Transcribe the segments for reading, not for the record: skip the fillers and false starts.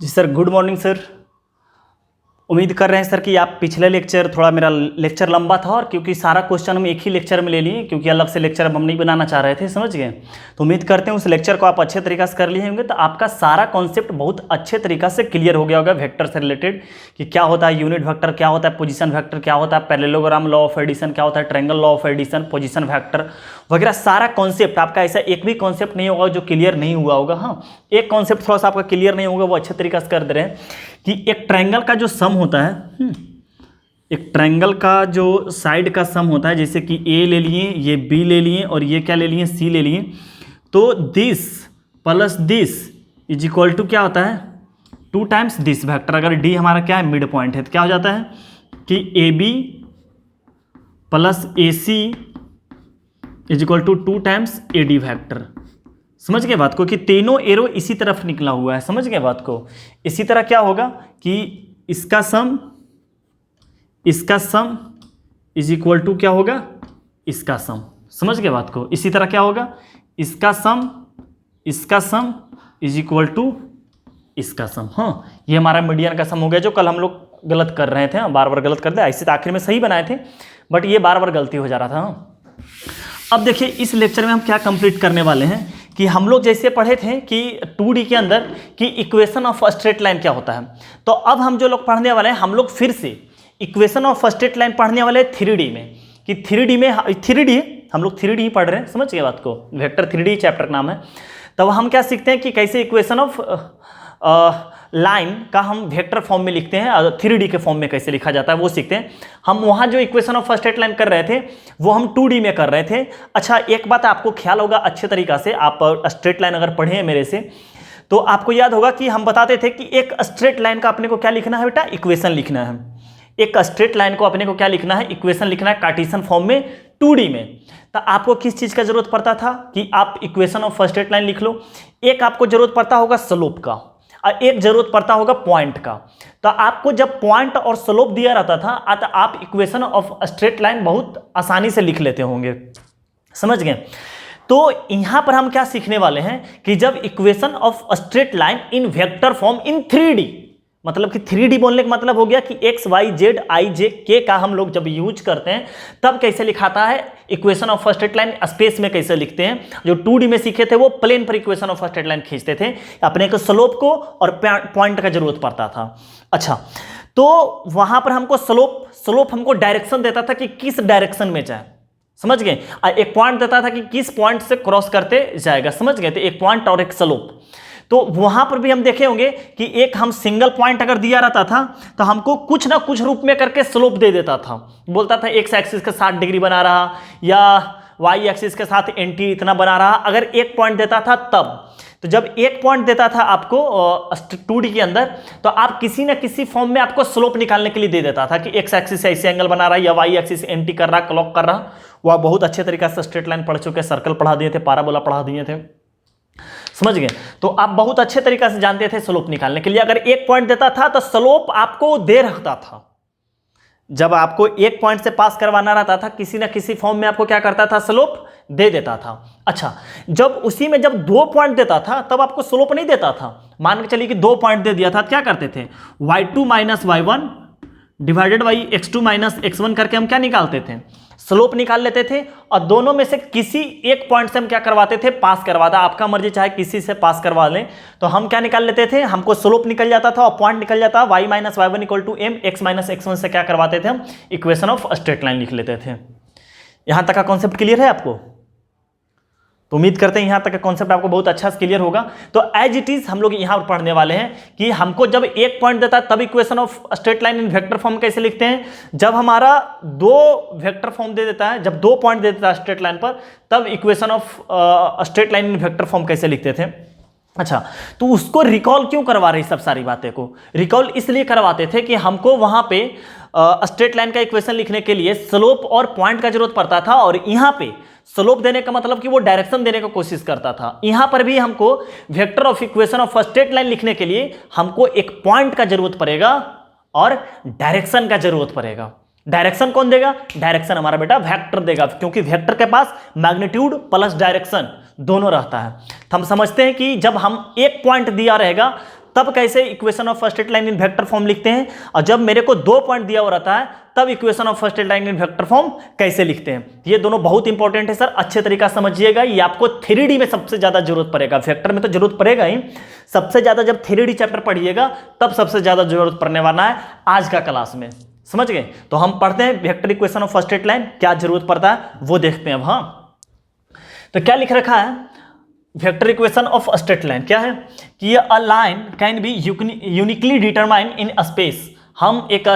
जी sir, good morning sir. उम्मीद कर रहे हैं सर कि आप पिछले लेक्चर, थोड़ा मेरा लेक्चर लंबा था और क्योंकि सारा क्वेश्चन हम एक ही लेक्चर में ले लिए, क्योंकि अलग से लेक्चर हम नहीं बनाना चाह रहे थे, समझ गए। तो उम्मीद करते हैं उस लेक्चर को आप अच्छे तरीके से कर लिए होंगे, तो आपका सारा कॉन्सेप्ट बहुत अच्छे तरीक़ा से क्लियर हो गया होगा वेक्टर से रिलेटेड, कि क्या होता है यूनिट वेक्टर, क्या होता है पोजीशन वेक्टर, क्या होता है पैरेललोग्राम लॉ ऑफ एडिशन, क्या होता है triangle law of addition, position vector वगैरह। सारा कॉन्सेप्ट आपका, ऐसा एक भी कॉन्सेप्ट नहीं होगा जो क्लियर नहीं हुआ होगा। हाँ, एक कॉन्सेप्ट थोड़ा सा आपका क्लियर नहीं होगा, वो अच्छे तरीके से कर दे रहे हैं कि एक ट्रायंगल का जो सम होता है, एक ट्रायंगल का जो साइड का सम होता है, जैसे कि ए ले लिए, ये बी ले लिए और ये क्या ले लिए, सी ले लिए, तो this plus this is equal to क्या होता है, 2 टाइम्स दिस वेक्टर। अगर डी हमारा क्या है, मिड पॉइंट है, तो क्या हो जाता है कि A B plus A C is equal to 2 times A D vector. समझ गए बात को, कि तीनों एरो इसी तरफ निकला हुआ है। समझ गए बात को। इसी तरह क्या होगा कि इसका सम इज इक्वल टू क्या होगा, इसका सम। समझ गए बात को। इसी तरह क्या होगा, इसका सम इज इक्वल टू इसका सम। हाँ, ये हमारा मीडियन का सम हो गया, जो कल हम लोग गलत कर रहे थे, बार बार गलत कर दे। ऐसे तो आखिर में सही बनाए थे, बट ये बार बार गलती हो जा रहा था। अब देखिए, इस लेक्चर में हम क्या कंप्लीट करने वाले हैं कि हम लोग जैसे पढ़े थे कि 2D के अंदर कि इक्वेशन ऑफ स्ट्रेट लाइन क्या होता है, तो अब हम जो लोग पढ़ने वाले हैं, हम लोग फिर से इक्वेशन ऑफ स्ट्रेट लाइन पढ़ने वाले हैं 3D में। कि 3D में, 3D हम लोग 3D ही पढ़ रहे हैं, समझ गए बात को। वेक्टर 3D चैप्टर का नाम है। तब हम क्या सीखते हैं कि कैसे इक्वेशन ऑफ लाइन का हम वेक्टर फॉर्म में लिखते हैं, 3D के फॉर्म में कैसे लिखा जाता है वो सीखते हैं। हम वहाँ जो इक्वेशन ऑफ स्ट्रेट लाइन कर रहे थे वो हम 2D में कर रहे थे। अच्छा, एक बात आपको ख्याल होगा अच्छे तरीक़ा से, आप स्ट्रेट लाइन अगर पढ़े हैं मेरे से, तो आपको याद होगा कि हम बताते थे कि एक स्ट्रेट लाइन का अपने को क्या लिखना है बेटा, इक्वेशन लिखना है। एक स्ट्रेट लाइन को अपने को क्या लिखना है, इक्वेशन लिखना है, कार्टेशियन फॉर्म में 2D में। तो आपको किस चीज़ का जरूरत पड़ता था कि आप इक्वेशन ऑफ स्ट्रेट लाइन लिख लो। एक आपको जरूरत पड़ता होगा स्लोप का और एक जरूरत पड़ता होगा पॉइंट का। तो आपको जब पॉइंट और स्लोप दिया रहता था तो आप इक्वेशन ऑफ स्ट्रेट लाइन बहुत आसानी से लिख लेते होंगे। समझ गए। तो यहां पर हम क्या सीखने वाले हैं कि जब equation of straight line in vector form in 3D, मतलब कि 3D बोलने का मतलब हो गया कि एक्स वाई जेड आई जे के का हम लोग जब यूज करते हैं तब कैसे लिखाता है equation of straight line, space में कैसे लिखते हैं। जो 2D में सीखे थे वो प्लेन पर इक्वेशन ऑफ स्ट्रेट लाइन खींचते थे, अपने को स्लोप को और पॉइंट का जरूरत पड़ता था। अच्छा, तो वहां पर हमको स्लोप हमको डायरेक्शन देता था कि किस डायरेक्शन में जाए। समझ गए। एक पॉइंट देता था कि किस पॉइंट से क्रॉस करते जाएगा। समझ गए। तो एक पॉइंट और एक स्लोप। तो वहां पर भी हम देखे होंगे कि एक हम सिंगल पॉइंट अगर दिया रहता था तो हमको कुछ ना कुछ रूप में करके स्लोप दे देता था। बोलता था एक्स एक्सिस के 60 डिग्री बना रहा या वाई एक्सिस के साथ एंटी इतना बना रहा, अगर एक पॉइंट देता था तब। तो जब एक पॉइंट देता था आपको 2D के अंदर, तो आप किसी न किसी फॉर्म में आपको स्लोप निकालने के लिए दे देता था कि एक्स एक्सिस से ऐसे एंगल बना रहा है या वाई एक्सिस एंटी कर रहा, क्लॉक कर रहा। वो आप बहुत अच्छे तरीके से स्ट्रेट लाइन पढ़ चुके, सर्कल पढ़ा दिए थे, पाराबोला पढ़ा दिए थे। समझ गए। तो आप बहुत अच्छे तरीके से जानते थे स्लोप निकालने के लिए। अगर एक पॉइंट देता था तो स्लोप आपको दे रखता था। जब आपको एक पॉइंट से पास करवाना रहता था किसी ना किसी फॉर्म में, आपको क्या करता था, स्लोप दे देता था। अच्छा, जब उसी में जब 2 पॉइंट देता था तब आपको स्लोप नहीं देता था। मान के चलिए कि 2 पॉइंट दे दिया था, क्या करते थे, y2 minus y1 divided by x2 minus x1 करके हम क्या निकालते थे, स्लोप निकाल लेते थे। और दोनों में से किसी एक पॉइंट से हम क्या करवाते थे, पास करवाता। आपका मर्जी, चाहे किसी से पास करवा लें, तो हम क्या निकाल लेते थे, हमको स्लोप निकल जाता था और पॉइंट निकल जाता। y minus Y one equal to M, X minus x1 से क्या करवाते थे, हम इक्वेशन ऑफ स्ट्रेट लाइन लिख लेते थे। यहां तक का कॉन्सेप्ट क्लियर है आपको? तो उम्मीद करते हैं यहां तक का कॉन्सेप्ट आपको बहुत अच्छा से क्लियर होगा। तो एज इट इज हम लोग यहां पर पढ़ने वाले हैं कि हमको जब एक पॉइंट देता है तब equation of straight line in vector form कैसे लिखते हैं। जब हमारा 2 वेक्टर फॉर्म दे देता है, जब 2 पॉइंट दे देता है स्ट्रेट लाइन पर, तब equation of straight line in vector form कैसे लिखते थे। अच्छा, तो उसको रिकॉल क्यों करवा रही, सब सारी बातें को रिकॉल इसलिए करवाते थे कि हमको वहां पे स्ट्रेट लाइन का इक्वेशन लिखने के लिए स्लोप और पॉइंट का जरूरत पड़ता था। और यहां पे स्लोप देने का मतलब कि वो डायरेक्शन देने की कोशिश करता था। यहां पर भी हमको vector of equation of straight line लिखने के लिए हमको एक पॉइंट का जरूरत पड़ेगा और डायरेक्शन का जरूरत पड़ेगा। डायरेक्शन कौन देगा, डायरेक्शन हमारा बेटा वेक्टर देगा, क्योंकि वेक्टर के पास मैग्नीट्यूड प्लस डायरेक्शन दोनों रहता है। तो हम समझते हैं कि जब हम एक पॉइंट दिया रहेगा तब कैसे equation of first line in vector form लिखते हैं, और जब मेरे को 2 पॉइंट दिया हुआ रहता है तब equation of first line in vector form कैसे लिखते हैं। ये दोनों बहुत इंपॉर्टेंट है सर, अच्छे तरीका समझिएगा। ये आपको 3D में सबसे ज्यादा जरूरत पड़ेगा, वेक्टर में तो जरूरत पड़ेगा ही, सबसे ज्यादा जब 3D चैप्टर पढ़िएगा तब सबसे ज्यादा जरूरत पड़ने वाला है आज का क्लास में, समझ गए। तो हम पढ़ते हैं vector equation of first line, क्या जरूरत पड़ता है वो देखते हैं अब। हाँ, तो क्या लिख रखा है vector equation of straight line, क्या है कि a line can be uniquely determine in space. हम एक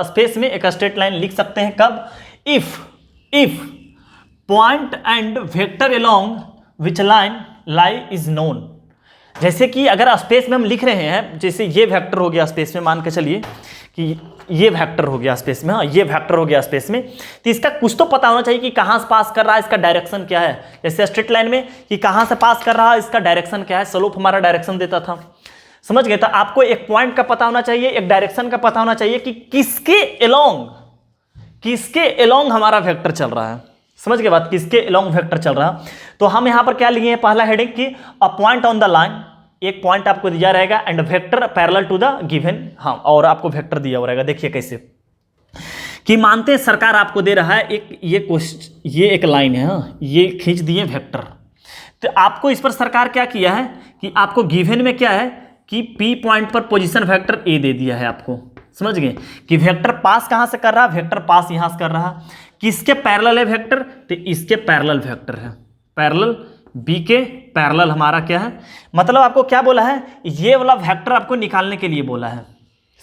स्पेस में एक स्ट्रेट लाइन लिख सकते हैं कब, if point and vector along which line lie is known. जैसे कि अगर स्पेस में हम लिख रहे हैं, जैसे ये वेक्टर हो गया स्पेस में, मान के चलिए कि ये वेक्टर हो गया स्पेस में, हाँ ये वेक्टर हो गया स्पेस में, तो इसका कुछ तो पता होना चाहिए कि कहाँ से पास कर रहा है, इसका डायरेक्शन क्या है। जैसे स्ट्रेट लाइन में कि कहाँ से पास कर रहा है, इसका डायरेक्शन क्या है, स्लोप हमारा डायरेक्शन देता था, समझ गए। तो आपको एक पॉइंट का पता होना चाहिए, एक डायरेक्शन का पता होना चाहिए कि किसके अलोंग हमारा वेक्टर चल रहा है, समझ गए बात, किसके अलोंग वेक्टर चल रहा है। तो हम यहाँ पर क्या लिए हैं, पहला हेडिंग कि a point on the line, एक पॉइंट आपको दिया रहेगा and vector parallel to the given, हाँ और आपको वेक्टर दिया हुआ रहेगा। देखिए कैसे कि मानते हैं सरकार आपको दे रहा है एक ये एक लाइन है, हाँ ये खींच दिए वेक्टर, तो आपको इस पर सरकार क्या किया है कि आपको गिवन में क्या है कि P पॉइंट पर पोजीशन वेक्टर A दे दिया है आपको, समझ गए कि वेक्टर पास कहाँ से कर रहा है, वेक्टर पास यहाँ से कर रहा है, किसके पैरेलल है वेक्टर, तो इसके पैरेलल वेक्टर है, पैरेलल B के पैरेलल हमारा क्या है, मतलब आपको क्या बोला है, ये वाला वेक्टर आपको निकालने के लिए बोला है,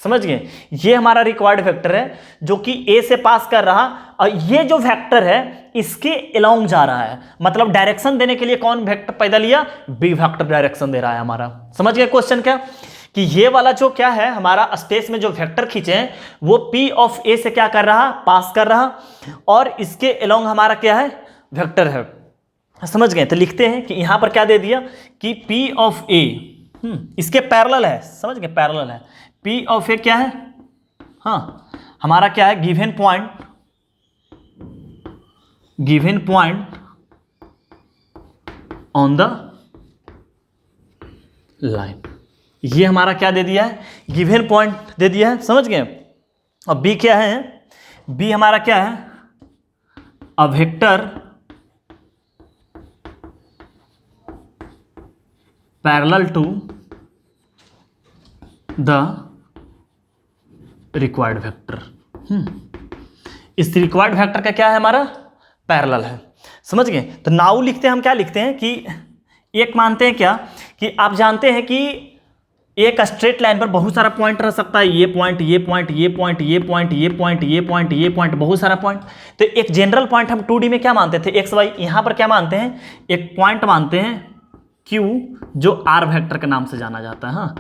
समझ गए। ये हमारा रिक्वायर्ड वेक्टर है जो कि A से पास कर रहा, और ये जो वेक्टर है इसके अलोंग जा रहा है, मतलब डायरेक्शन देने के लिए कौन वेक्टर पैदा लिया, B वेक्टर डायरेक्शन दे रहा है हमारा, समझ गए क्वेश्चन क्या कि ये वाला जो क्या है हमारा स्पेस में जो वेक्टर खींचे हैं वो P ऑफ A से क्या कर रहा, पास कर रहा, और इसके अलोंग हमारा क्या है, वेक्टर है, समझ गए। तो लिखते हैं कि यहां पर क्या दे दिया कि P ऑफ A इसके पैरेलल है, समझ गए, पैरेलल है, P ऑफ A क्या है, हाँ हमारा क्या है, given point on the line, ये हमारा क्या दे दिया है, गिवन पॉइंट दे दिया है, समझ गए। अब B क्या है, B हमारा क्या है, a vector parallel to the required vector, इस रिक्वायर्ड वेक्टर का क्या है हमारा, पैरेलल है, समझ गए। तो नाउ लिखते हैं हम, क्या लिखते हैं कि एक मानते हैं क्या कि आप जानते हैं कि एक स्ट्रेट लाइन पर बहुत सारा पॉइंट रह सकता है, ये पॉइंट, ये पॉइंट, ये पॉइंट, ये पॉइंट, ये पॉइंट, ये पॉइंट, ये पॉइंट, बहुत सारा पॉइंट। तो एक जनरल पॉइंट हम 2D में क्या मानते थे, एक्स वाई, यहां पर क्या मानते हैं, एक पॉइंट मानते हैं Q जो R वेक्टर के नाम से जाना जाता है, हाँ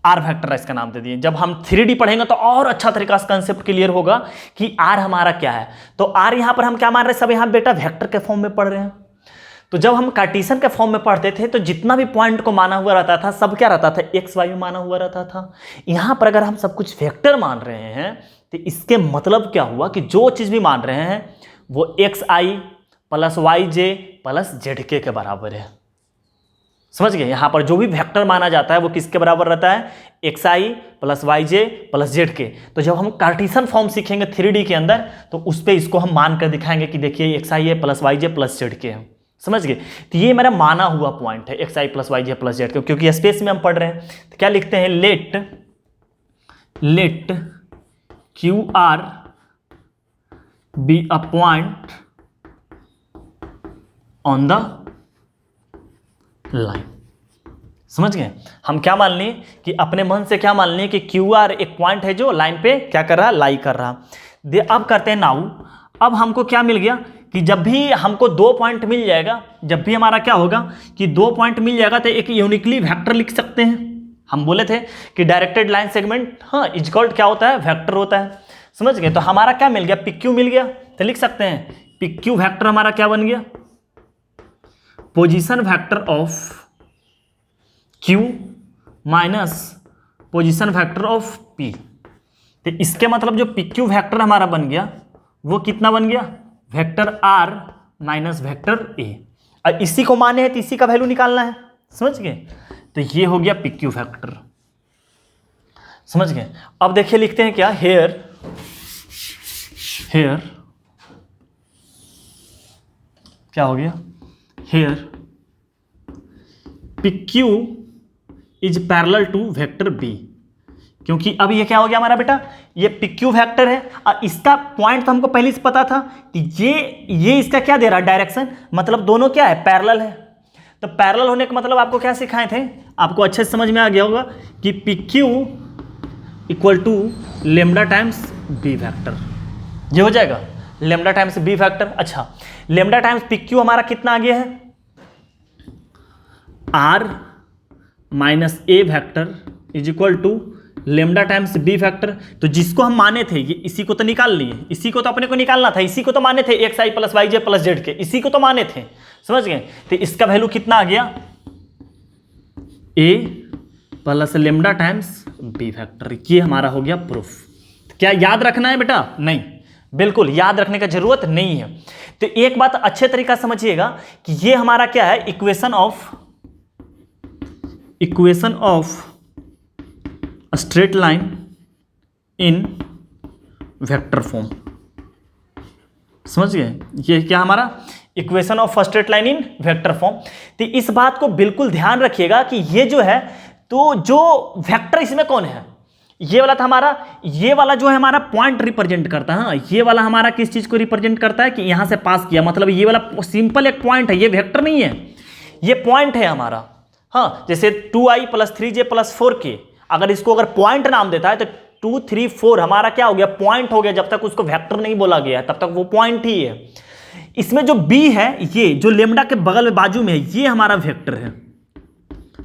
R वेक्टर इसका नाम दे दिए। जब हम 3D पढ़ेंगे तो और अच्छा तरीका से कंसेप्ट क्लियर होगा कि R हमारा क्या है। तो R यहाँ पर हम क्या मान रहे हैं, सब यहाँ बेटा वेक्टर के फॉर्म में पढ़ रहे हैं। तो जब हम कार्टेशियन के फॉर्म में पढ़ते थे तो जितना भी पॉइंट को माना हुआ रहता था सब क्या रहता था, एक्स वाई में माना हुआ रहता था। यहाँ पर अगर हम सब कुछ वेक्टर मान रहे हैं तो इसके मतलब क्या हुआ कि जो चीज़ भी मान रहे हैं वो एक्स आई प्लस वाई जे प्लस जेड के बराबर है, समझ गए। यहाँ पर जो भी वेक्टर माना जाता है वो किसके बराबर रहता है, एक्स आई प्लस वाई जे प्लस जेड के। तो जब हम कार्टेशियन फॉर्म सीखेंगे 3D के अंदर तो उस पर इसको हम मान कर दिखाएंगे कि देखिए एक्स आई है प्लस वाई जे प्लस जेड के है, समझ गए। तो ये मेरा माना हुआ पॉइंट है एक्स आई प्लस वाई जे प्लस जेड के, क्योंकि स्पेस में हम पढ़ रहे हैं। तो क्या लिखते हैं, let Q R be a point on the line, समझ गए। हम क्या मान लिए कि अपने मन से क्या मान लिए कि क्यू आर एक पॉइंट है जो लाइन पे क्या कर रहा, लाई कर रहा। अब करते हैं नाउ, अब हमको क्या मिल गया कि जब भी हमको 2 पॉइंट मिल जाएगा, जब भी हमारा क्या होगा कि 2 पॉइंट मिल जाएगा तो एक यूनिकली वेक्टर लिख सकते हैं। हम बोले थे कि डायरेक्टेड लाइन सेगमेंट हाँ इज कॉल्ड क्या होता है, वेक्टर होता है, समझ गए। तो हमारा क्या मिल गया, PQ मिल गया। तो लिख सकते हैं PQ वेक्टर हमारा क्या बन गया, position vector of Q minus position vector of P। तो इसके मतलब जो PQ वेक्टर हमारा बन गया वो कितना बन गया, vector R minus vector A। और इसी को माने है तो इसी का वैल्यू निकालना है, समझ गए। तो ये हो गया PQ वेक्टर, समझ गए। अब देखिए लिखते हैं क्या, हेयर क्या हो गया, here PQ is parallel to vector B। क्योंकि अब ये क्या हो गया हमारा बेटा, ये PQ वेक्टर है और इसका पॉइंट तो हमको पहले से पता था कि ये इसका क्या दे रहा है, डायरेक्शन, मतलब दोनों क्या है, पैरेलल है। तो पैरेलल होने का मतलब आपको क्या सिखाए थे, आपको अच्छे से समझ में आ गया होगा कि PQ equal to lambda times B vector, ये हो जाएगा लेमडा टाइम्स B वेक्टर। अच्छा, लेमडा टाइम्स PQ हमारा कितना आ गया है, R minus A vector is equal to lambda times B vector. तो जिसको हम माने थे, ये इसी को तो निकाल लिए, इसी को तो अपने को निकालना था, इसी को तो माने थे xi प्लस वाई जे प्लस जेड के, इसी को तो माने थे, समझ गए। तो इसका वैल्यू कितना आ गया, A plus lambda times B vector, ये हमारा हो गया प्रूफ। क्या याद रखना है बेटा, नहीं, बिल्कुल याद रखने का जरूरत नहीं है। तो एक बात अच्छे तरीका समझिएगा कि ये हमारा क्या है, equation of straight line in vector form, समझ गए। ये क्या हमारा equation of straight line in vector form. तो इस बात को बिल्कुल ध्यान रखिएगा कि ये जो है, तो जो वेक्टर इसमें कौन है, ये वाला था हमारा, ये वाला जो है हमारा पॉइंट रिप्रेजेंट करता है। हाँ, ये वाला हमारा किस चीज को रिप्रेजेंट करता है कि यहां से पास किया, मतलब ये वाला सिंपल एक पॉइंट है, ये वेक्टर नहीं है, ये पॉइंट है हमारा। हाँ, जैसे 2i plus 3j plus 4k, अगर इसको अगर पॉइंट नाम देता है तो 2 3 4 हमारा क्या हो गया, पॉइंट हो गया। जब तक उसको वेक्टर नहीं बोला गया तब तक वो पॉइंट ही है। इसमें जो b है, ये जो लेमडा के बगल में बाजू में है, ये हमारा वेक्टर है,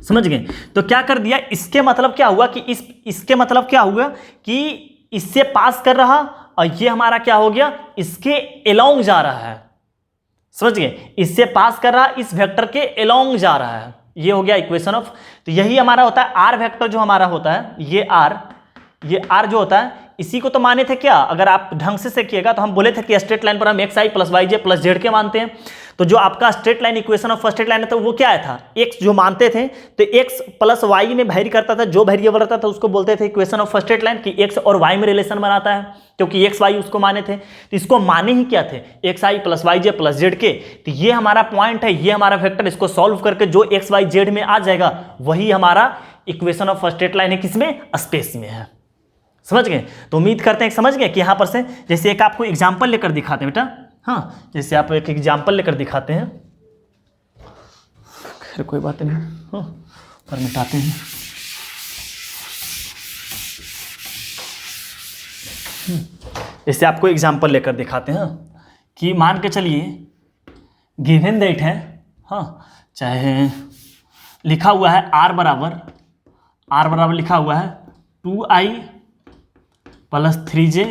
समझ गए। तो क्या कर दिया, इसके मतलब क्या हुआ कि इसके मतलब क्या हुआ कि इससे पास कर रहा, और ये हमारा क्या हो गया, इसके एलोंग जा रहा है, समझ गए। इससे पास कर रहा, इस वेक्टर के एलोंग जा रहा है, ये हो गया इक्वेशन ऑफ। तो यही हमारा होता है आर वेक्टर जो हमारा होता है, ये आर जो होता है, इसी को तो माने थे क्या, अगर आप ढंग से सीखिएगा तो हम बोले थे कि स्ट्रेट लाइन पर हम xi प्लस वाई जे प्लस जेड के मानते हैं। तो जो आपका straight line equation of straight line है, तो वो क्या है था, x जो मानते थे, तो x प्लस वाई में वेरी करता था, जो वेरिएबल रहता था उसको बोलते थे इक्वेशन ऑफ स्ट्रेट लाइन, कि x और y में रिलेशन बनाता है, क्योंकि x y उसको माने थे। तो इसको माने ही क्या थे, xi प्लस वाई जे प्लस जेड के। तो ये हमारा पॉइंट है, ये हमारा वेक्टर, इसको सॉल्व करके जो x y z में आ जाएगा वही हमारा इक्वेशन ऑफ स्ट्रेट लाइन है, किसमें, स्पेस में है, समझ गए। तो उम्मीद करते हैं समझ गए कि यहां पर से, जैसे एक आपको एग्जांपल लेकर दिखाते हैं बेटा, हाँ, जैसे आप एक एग्जांपल लेकर दिखाते हैं, खैर कोई बात नहीं, हाँ, पर मिटाते हैं। जैसे आपको एग्जांपल लेकर दिखाते हैं कि मान के चलिए गिवन दैट है, हाँ, चाहे लिखा हुआ है आर बराबर लिखा हुआ है 2i plus 3j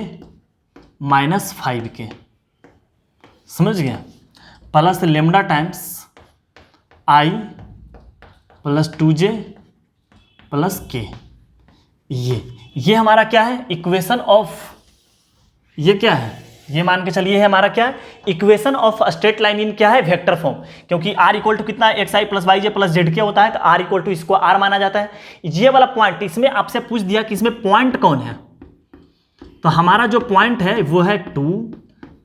minus 5k, समझ गया, plus lambda times i plus 2j plus k। ये हमारा क्या है, इक्वेशन ऑफ, ये क्या है, ये मान के चलिए है हमारा क्या है, equation of straight line in क्या है, वेक्टर फॉर्म। क्योंकि r इक्वल टू कितना, xi प्लस वाई जे प्लस जेड के होता है, तो r इक्वल टू इसको r माना जाता है। ये वाला पॉइंट, इसमें आपसे पूछ दिया कि इसमें पॉइंट कौन है, तो हमारा जो पॉइंट है वो है 2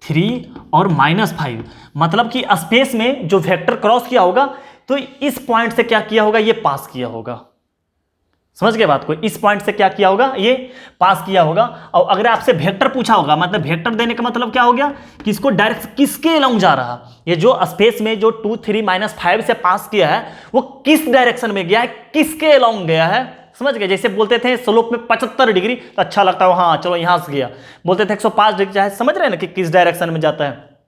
3 और -5, मतलब कि स्पेस में जो वेक्टर क्रॉस किया होगा, तो इस पॉइंट से क्या किया होगा, ये पास किया होगा, समझ गए बात को, इस पॉइंट से क्या किया होगा, ये पास किया होगा। और अगर आपसे वेक्टर पूछा होगा, मतलब वेक्टर देने का मतलब क्या हो गया, किसको डायरेक्ट, किसके अलोंग जा रहा, ये जो स्पेस में जो 2 3 -5 से पास किया है वो किस डायरेक्शन में गया है, किसके अलोंग गया है, समझ गए। जैसे बोलते थे स्लोप में 75 डिग्री तो अच्छा लगता है, हाँ चलो यहां से गया, बोलते थे 105 डिग्री, चाहे समझ रहे हैं ना कि किस डायरेक्शन में जाता है।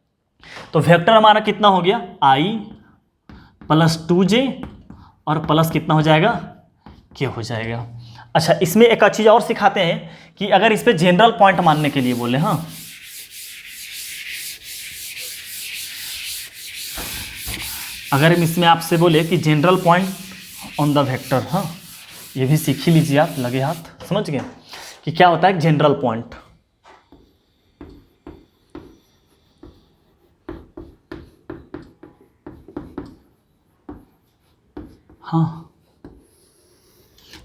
तो वेक्टर हमारा कितना हो गया, i प्लस 2j और प्लस कितना हो जाएगा, k हो जाएगा। अच्छा, इसमें एक चीज और सिखाते हैं कि अगर इस पे जनरल पॉइंट मानने के लिए बोले, हाँ, अगर हम इसमें आपसे बोले कि general point on the vector, हाँ, ये भी सीख ही लीजिए आप, लगे हाथ, समझ गए कि क्या होता है जनरल पॉइंट। हाँ,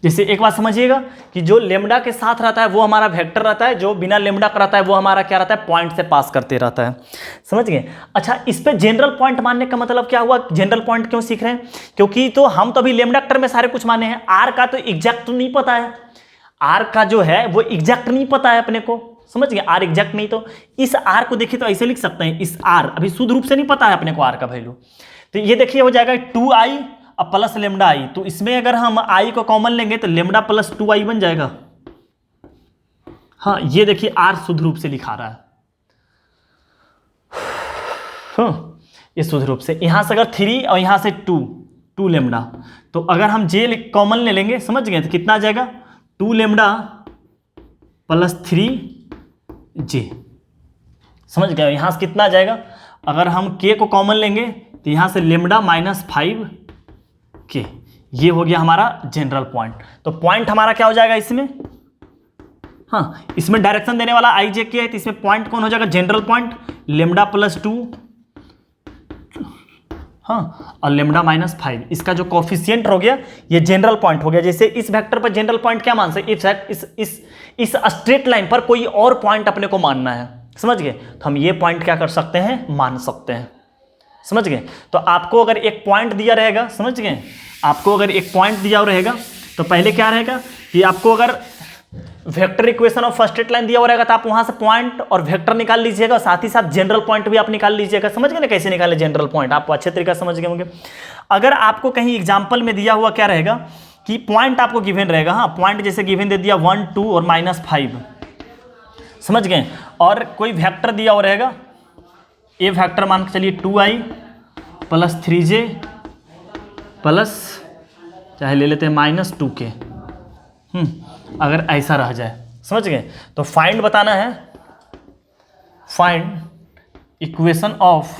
जैसे एक बात समझिएगा कि जो लेमडा के साथ रहता है वो हमारा वेक्टर रहता है, जो बिना लेमडा का रहता है वो हमारा क्या रहता है, पॉइंट से पास करते रहता है। समझ गए। अच्छा, इस पे जनरल पॉइंट मानने का मतलब क्या हुआ, जनरल पॉइंट क्यों सीख रहे हैं, क्योंकि तो हम तो अभी लेमडा वेक्टर में सारे कुछ माने हैं, आर का तो एग्जैक्ट नहीं पता है, आर का जो है वो एग्जैक्ट नहीं पता है अपने को। समझ गए, आर एग्जैक्ट नहीं, तो इस आर को देखिए तो ऐसे लिख सकते हैं, इस आर अभी शुद्ध रूप से नहीं पता है अपने को आर का वैल्यू, तो ये देखिए हो जाएगा 2i अब प्लस लेमडा आई, तो इसमें अगर हम i को कॉमन लेंगे तो लेमडा प्लस 2i बन जाएगा। हाँ, ये देखिए आर शुद्ध रूप से लिखा रहा है, हाँ ये शुद्ध रूप से, यहां से अगर 3 और यहां से 2 लेमडा, तो अगर हम जे कॉमन ले लेंगे, समझ गए, तो कितना आ जाएगा 2 लेमडा प्लस 3 जे। समझ गए, यहां से कितना आ जाएगा, अगर हम के को कॉमन लेंगे तो यहां से लेमडा माइनस 5 के, ये हो गया हमारा जनरल पॉइंट। तो पॉइंट हमारा क्या हो जाएगा इसमें, हाँ इसमें डायरेक्शन देने वाला आई जे के है, तो इसमें पॉइंट कौन हो जाएगा, जनरल पॉइंट लेमडा प्लस 2, हाँ और लेमडा माइनस 5, इसका जो कोफिशिएंट हो गया ये जनरल पॉइंट हो गया। जैसे इस वेक्टर पर जनरल पॉइंट क्या मान सकते, इस स्ट्रेट लाइन पर कोई और पॉइंट अपने को मानना है, समझ गए, तो हम ये पॉइंट क्या कर सकते हैं, मान सकते हैं। समझ गए। तो आपको अगर एक पॉइंट दिया रहेगा, समझ गए, आपको अगर एक पॉइंट दिया रहेगा तो पहले क्या रहेगा कि आपको अगर vector equation of first straight line दिया हो रहेगा तो आप वहां से पॉइंट और वेक्टर निकाल लीजिएगा, साथ ही साथ जनरल पॉइंट भी आप निकाल लीजिएगा। समझ गए ना कैसे निकाले जनरल पॉइंट, आप अच्छे तरीका समझ गए होंगे। अगर आपको कहीं एग्जाम्पल में दिया हुआ क्या रहेगा कि पॉइंट आपको गिवन रहेगा, हाँ पॉइंट जैसे गिवन दे दिया 1 2 और -5, समझ गए, और कोई वेक्टर दिया हो रहेगा, ये वेक्टर मान के चलिए 2i प्लस 3j प्लस चाहे ले लेते हैं -2k, अगर ऐसा रह जाए, समझ गए, तो फाइंड बताना है, find equation of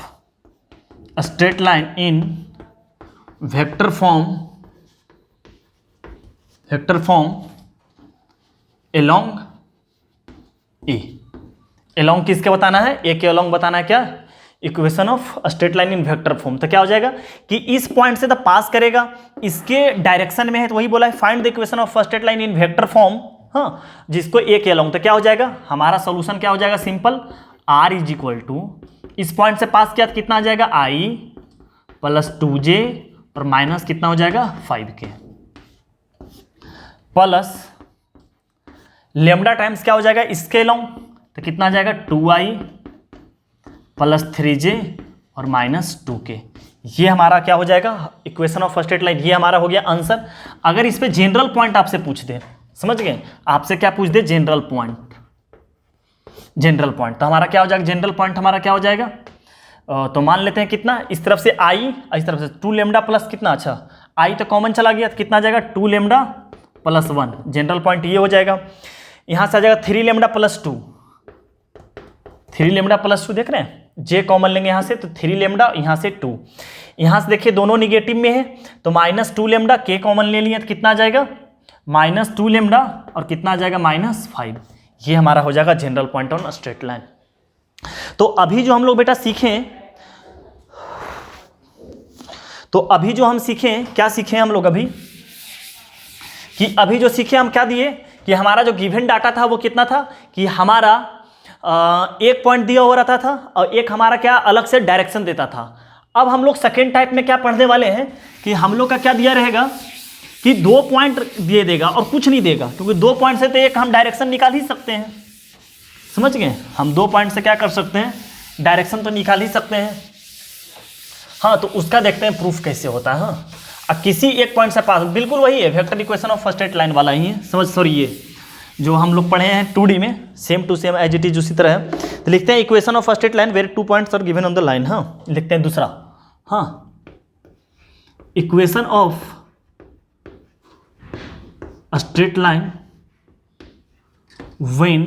straight line in vector form along A. Along किसके बताना है, ए के एलोंग बताना है, क्या, equation of straight line in vector form. तो क्या हो जाएगा कि इस पॉइंट से तो पास करेगा, इसके डायरेक्शन में है, तो वही बोला है find the equation of straight line in vector form, हाँ जिसको ए के अलोंग, तो क्या हो जाएगा हमारा सॉल्यूशन क्या हो जाएगा, simple, r is equal to, इस पॉइंट से पास किया तो कितना आ जाएगा i प्लस 2j और माइनस कितना हो जाएगा 5k प्लस लेमडा टाइम्स क्या हो जाएगा इसके अलोंग, तो कितना आ जाएगा 2i प्लस 3j और -2k। ये हमारा क्या हो जाएगा equation of first straight line, ये हमारा हो गया आंसर। अगर इस पे जनरल पॉइंट आपसे पूछ दे, समझ गए, आपसे क्या पूछ दे, जनरल पॉइंट, जनरल पॉइंट, तो हमारा क्या हो जाएगा, जनरल पॉइंट हमारा क्या हो जाएगा, तो मान लेते हैं कितना, इस तरफ से i, इस तरफ से 2 लेमडा प्लस कितना, अच्छा i तो कॉमन चला गया, तो कितना आ जाएगा 2 लेमडा प्लस 1, जनरल पॉइंट ये हो जाएगा। यहाँ से आ जाएगा 3 लेमडा प्लस 2, 3 लेमडा प्लस 2 देख रहे हैं, जे कॉमन लेंगे यहाँ से, तो 3 लेमडा, यहाँ से 2, यहाँ से देखिए दोनों निगेटिव में है, तो -2 लेमडा, के कॉमन ले लिए तो कितना आ जाएगा -2 लेमडा और कितना आ जाएगा -5। ये हमारा हो जाएगा general point on straight line. तो अभी जो हम लोग बेटा सीखें, तो अभी जो हम सीखें, क्या सीखें हम लोग अभी, कि अभी जो सीखे हम क्या दिए कि हमारा जो गिवन डाटा था वो कितना था कि हमारा एक पॉइंट दिया हुआ रहता था और एक हमारा क्या अलग से डायरेक्शन देता था। अब हम लोग सेकेंड टाइप में क्या पढ़ने वाले हैं कि हम लोग का क्या दिया रहेगा कि 2 पॉइंट दे देगा और कुछ नहीं देगा, क्योंकि 2 पॉइंट से तो एक हम डायरेक्शन निकाल ही सकते हैं, समझ गए, हम 2 पॉइंट से क्या कर सकते हैं, डायरेक्शन तो निकाल ही सकते हैं। हाँ, तो उसका देखते हैं प्रूफ कैसे होता है। हाँ, अब किसी एक पॉइंट से पास, बिल्कुल वही है vector equation of first straight line वाला ही है, समझ, सॉरी ये जो हम लोग पढ़े हैं 2D में, same to same as it is उसी तरह है। तो लिखते हैं equation of first straight line where 2 points are given on the line. हाँ, लिखते हैं दूसरा, हाँ equation of a straight line when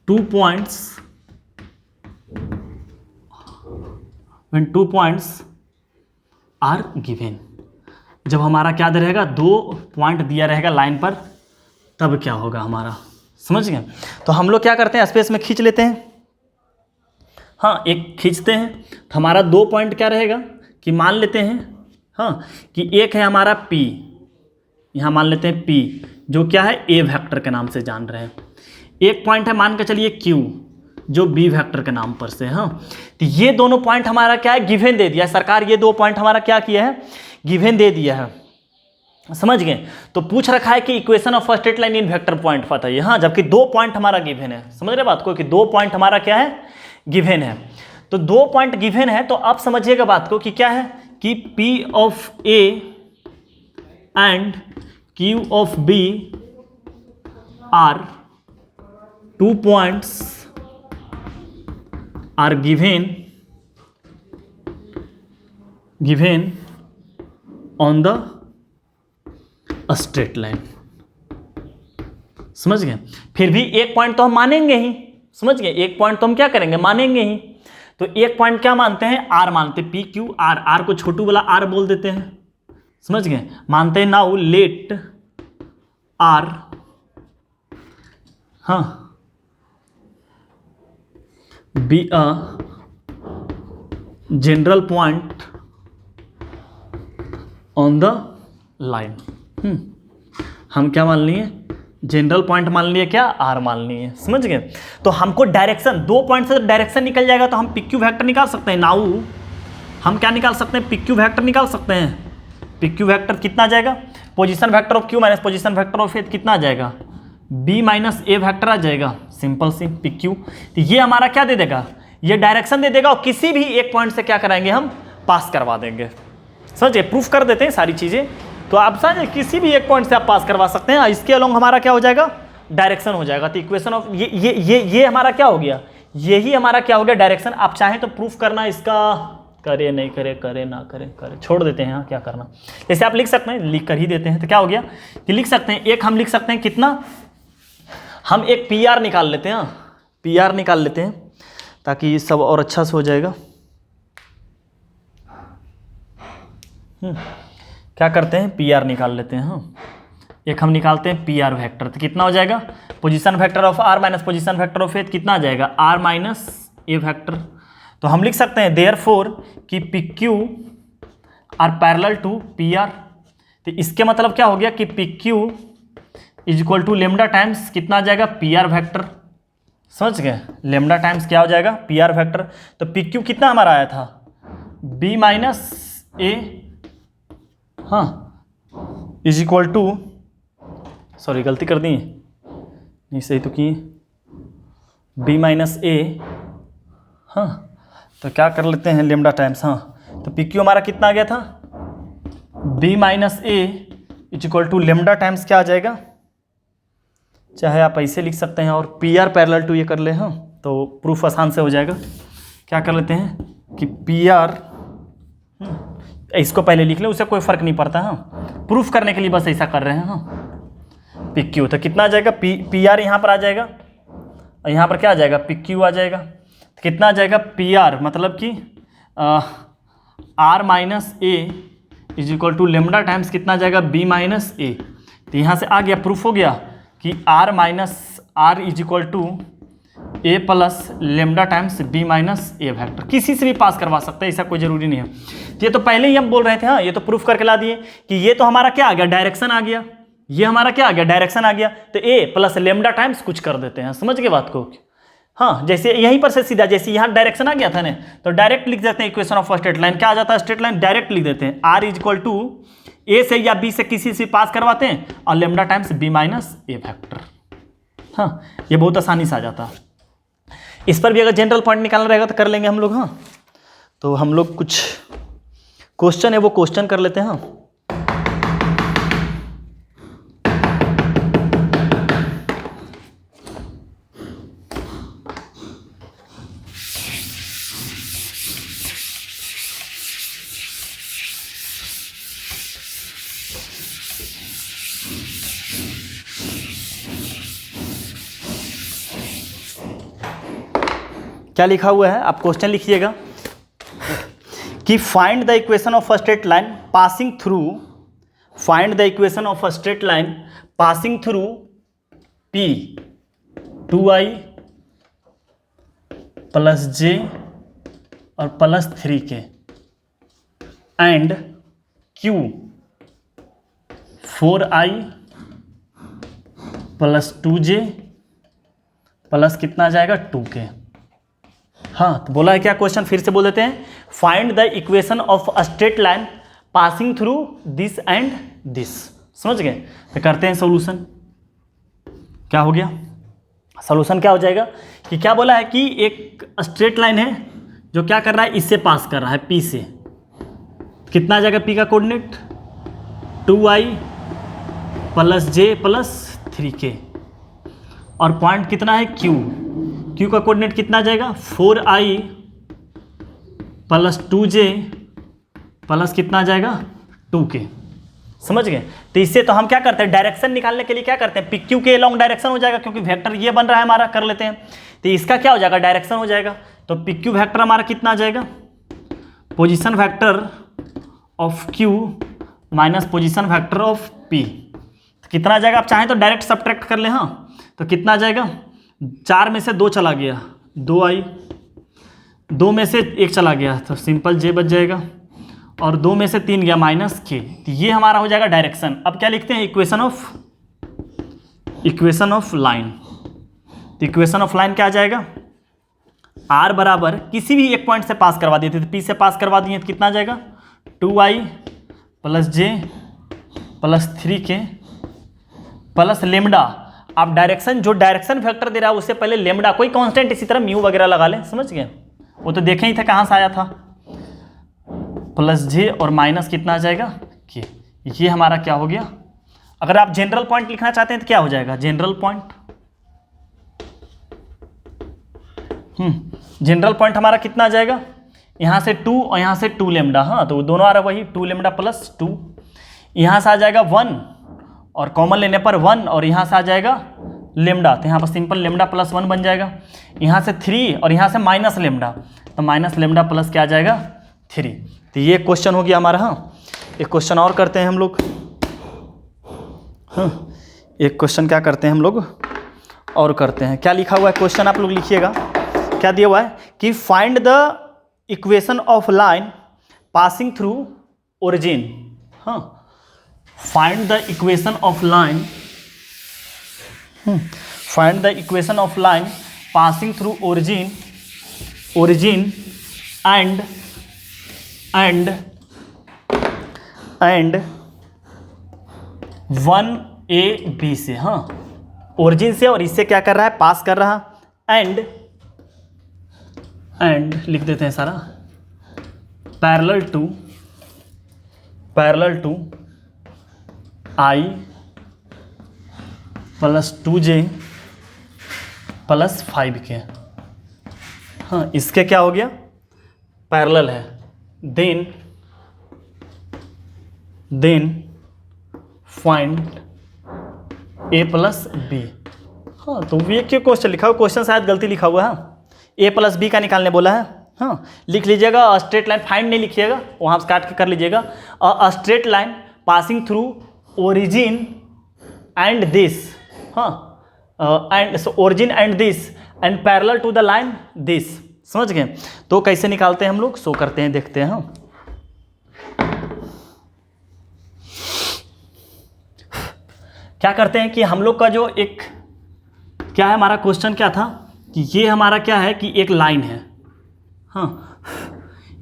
2 points are given, जब हमारा क्या दे रहेगा 2 पॉइंट दिया रहेगा लाइन पर, तब क्या होगा हमारा, समझ गए। तो हम लोग क्या करते हैं, स्पेस में खींच लेते हैं, हाँ एक खींचते हैं, तो हमारा 2 पॉइंट क्या रहेगा कि मान लेते हैं, हाँ, कि एक है हमारा P, यहाँ मान लेते हैं P, जो क्या है A वेक्टर के नाम से जान रहे हैं। एक पॉइंट है मान के चलिए Q, जो B वेक्टर के नाम पर से। हाँ, तो ये दोनों पॉइंट हमारा क्या है, गिवन दे दिया है सरकार, ये दो पॉइंट हमारा क्या किया है, गिवन दे दिया है, समझ गए। तो पूछ रखा है कि equation of a straight line in vector point बताइए। हाँ, जबकि दो पॉइंट हमारा गिवन है, समझ रहे बात को, कि दो पॉइंट हमारा क्या है, गिवन है। तो दो पॉइंट गिवन है, तो आप समझिएगा बात को कि क्या है, कि P of A and Q of B are two points are given on the straight line. समझ गए। फिर भी एक पॉइंट तो हम मानेंगे ही, समझ गए, एक पॉइंट तो हम क्या करेंगे, मानेंगे ही। तो एक पॉइंट क्या मानते हैं, आर मानते हैं, PQ आर, आर को छोटू वाला आर बोल देते हैं, समझ गए, मानते हैं। नाउ लेट आर, हाँ, be a general point on the line. हम क्या मान लिए, जनरल पॉइंट मान लिए, क्या, आर मान लिए, समझ गए। तो हमको डायरेक्शन, दो पॉइंट से डायरेक्शन निकल जाएगा, तो हम PQ वेक्टर निकाल सकते हैं। नाउ हम क्या निकाल सकते हैं, PQ वेक्टर निकाल सकते हैं। PQ वेक्टर कितना आ जाएगा, position vector of Q minus position vector of A कितना आ जाएगा, B माइनस A वेक्टर आ जाएगा, सिंपल सी PQ। तो ये हमारा क्या दे देगा, ये डायरेक्शन दे देगा, और किसी भी एक पॉइंट से क्या कराएंगे, हम पास करवा देंगे। समझिए, प्रूफ कर देते हैं सारी चीज़ें। तो आप समझे, किसी भी एक पॉइंट से आप पास करवा सकते हैं। इसके अलोंग हमारा क्या हो जाएगा, डायरेक्शन हो जाएगा। तो इक्वेशन ऑफ ये हमारा क्या हो गया, यही हमारा क्या हो गया, डायरेक्शन। आप चाहें तो प्रूफ करना इसका, करे नहीं करे, करे ना करे, करे छोड़ देते हैं, हाँ क्या करना। जैसे आप लिख सकते हैं, लिख कर ही देते हैं। तो क्या हो गया कि लिख सकते हैं, एक हम लिख सकते हैं कितना, हम एक PR निकाल लेते हैं, PR निकाल लेते हैं, ताकि ये सब और अच्छा से हो जाएगा। क्या करते हैं, PR निकाल लेते हैं। हाँ, एक हम निकालते हैं PR वेक्टर। तो कितना हो जाएगा, position vector of R minus position vector of A कितना आ जाएगा, R माइनस A वेक्टर। तो हम लिख सकते हैं देयरफॉर कि PQ are parallel to PR। तो इसके मतलब क्या हो गया कि PQ is equal to lambda times कितना आ जाएगा, PR वेक्टर। समझ गए, लेमडा टाइम्स क्या हो जाएगा, PR वेक्टर। तो PQ कितना हमारा आया था, B माइनस A, हाँ, इज इक्वल टू, सॉरी गलती कर दी, नहीं सही तो किए, B माइनस A, हाँ, तो क्या कर लेते हैं, लेमडा टाइम्स, हाँ, तो PQ हमारा कितना आ गया था, B minus A is equal to lambda times क्या आ जाएगा, चाहे आप ऐसे लिख सकते हैं, और PR पैरेलल टू ये कर ले, हाँ, तो प्रूफ आसान से हो जाएगा। क्या कर लेते हैं कि PR, इसको पहले लिख ले, उससे कोई फर्क नहीं पड़ता। हाँ, प्रूफ करने के लिए बस ऐसा कर रहे हैं। हाँ, PQ तो कितना आ जाएगा, PR यहाँ पर आ जाएगा, और यहाँ पर क्या आ जाएगा, PQ आ जाएगा। तो कितना आ जाएगा, PR मतलब कि R minus A is equal to lambda times कितना आ जाएगा, B माइनस A। तो यहाँ से आ गया, प्रूफ हो गया कि R minus R is equal to A plus lambda times B minus A vector. किसी से भी पास करवा सकते हैं, ऐसा कोई जरूरी नहीं है। ये तो पहले ही हम बोल रहे थे, हाँ, ये तो प्रूफ करके ला दिए कि ये तो हमारा क्या आ गया, डायरेक्शन आ गया, ये हमारा क्या आ गया, डायरेक्शन आ गया। तो A प्लस लेमडा टाइम्स कुछ कर देते हैं, समझ गए बात को। हाँ, जैसे यहीं पर से सीधा, जैसे यहाँ डायरेक्शन आ गया था ना, तो डायरेक्ट लिख देते हैं इक्वेशन ऑफ स्ट्रेट लाइन। क्या आ जाता है, स्ट्रेट लाइन डायरेक्ट लिख देते हैं, R is equal to A से या B से किसी से पास करवाते हैं, और lambda times B minus A vector. हाँ, ये बहुत आसानी से आ जाता है। इस पर भी अगर जनरल पॉइंट निकालना रहेगा तो कर लेंगे हम लोग। हाँ, तो हम लोग कुछ क्वेश्चन है वो क्वेश्चन कर लेते हैं। हाँ, क्या लिखा हुआ है, आप क्वेश्चन लिखिएगा कि find the equation of a straight line passing through, find the equation of a straight line passing through P 2i plus J और plus 3k and Q 4i plus 2j plus कितना आ जाएगा 2k। हाँ, तो बोला है क्या question, फिर से बोल देते हैं। Find the equation of a straight line passing through this and this. समझ गए? तो करते हैं सोल्यूशन। क्या हो गया सोल्यूशन? क्या हो जाएगा कि क्या बोला है कि एक स्ट्रेट लाइन है जो क्या कर रहा है, इससे पास कर रहा है P से। कितना आ जाएगा P का coordinate 2i plus j plus 3k, और पॉइंट कितना है Q का कोऑर्डिनेट कितना आ जाएगा 4i प्लस 2j प्लस कितना आ जाएगा 2k। समझ गए? तो इससे तो हम क्या करते हैं, डायरेक्शन निकालने के लिए क्या करते हैं, PQ के लॉन्ग डायरेक्शन हो जाएगा, क्योंकि वेक्टर ये बन रहा है हमारा, कर लेते हैं। तो इसका क्या हो जाएगा, डायरेक्शन हो जाएगा। तो PQ वेक्टर हमारा कितना आ जाएगा, position vector of Q minus position vector of P। तो कितना आ जाएगा, आप चाहें तो डायरेक्ट सब्ट्रैक्ट कर ले। हाँ, तो कितना आ जाएगा, 4 में से 2 चला गया 2i, 2 में से 1 चला गया तो सिंपल j बच जाएगा, और 2 में से 3 गया माइनस k। तो ये हमारा हो जाएगा डायरेक्शन। अब क्या लिखते हैं, इक्वेशन ऑफ लाइन। तो इक्वेशन ऑफ लाइन क्या आ जाएगा, r बराबर किसी भी एक पॉइंट से पास करवा दिए थे, तो P से पास करवा दिए तो कितना आ जाएगा 2i plus j plus 3k plus lambda. आप डायरेक्शन, जो डायरेक्शन वेक्टर दे रहा है उससे पहले लेमडा, कोई कांस्टेंट इसी तरह म्यू वगैरह लगा लें। समझ गए? वो तो देखे ही थे कहाँ से आया था, प्लस जे और माइनस कितना आ जाएगा के। ये हमारा क्या हो गया। अगर आप जनरल पॉइंट लिखना चाहते हैं तो क्या हो जाएगा, जनरल पॉइंट। जनरल पॉइंट हमारा कितना आ जाएगा, यहाँ से 2 और यहाँ से 2 लेमडा। हाँ, तो दोनों आ रहा वही 2 लेमडा प्लस 2। यहाँ से आ जाएगा 1 और कॉमन लेने पर 1, और यहाँ से आ जाएगा लेमडा, तो यहाँ पर सिंपल लेमडा प्लस 1 बन जाएगा। यहाँ से 3 और यहाँ से माइनस लेमडा, तो माइनस लेमडा प्लस क्या आ जाएगा 3। तो ये क्वेश्चन हो गया हमारा। हाँ, एक क्वेश्चन और करते हैं हम लोग। हाँ, एक क्वेश्चन क्या करते हैं हम लोग और करते हैं। क्या लिखा हुआ है क्वेश्चन, आप लोग लिखिएगा। क्या दिया हुआ है कि find the equation of line passing through origin. हाँ, find the equation of line, find the equation of line passing through origin and 1a b से। हाँ, ओरिजिन से और इससे क्या कर रहा है, पास कर रहा। एंड लिख देते हैं सारा, parallel to i plus 2j plus 5k। हाँ, इसके क्या हो गया, पैरेलल है। Then find a plus b। हाँ, तो ये क्यों क्वेश्चन लिखा हुआ, क्वेश्चन शायद गलती लिखा हुआ है। हाँ, a प्लस b का निकालने बोला है। हाँ, लिख लीजिएगा, स्ट्रेट लाइन फाइंड नहीं लिखिएगा, वहाँ से काट के कर लीजिएगा। Straight line passing through origin and this. हाँ, and origin and this and parallel to the line this. समझ गए? तो कैसे निकालते हैं हम लोग, सो करते हैं, देखते हैं। हाँ, क्या करते हैं कि हम लोग का जो एक क्या है, हमारा क्वेश्चन क्या था कि ये हमारा क्या है कि एक लाइन है। हाँ,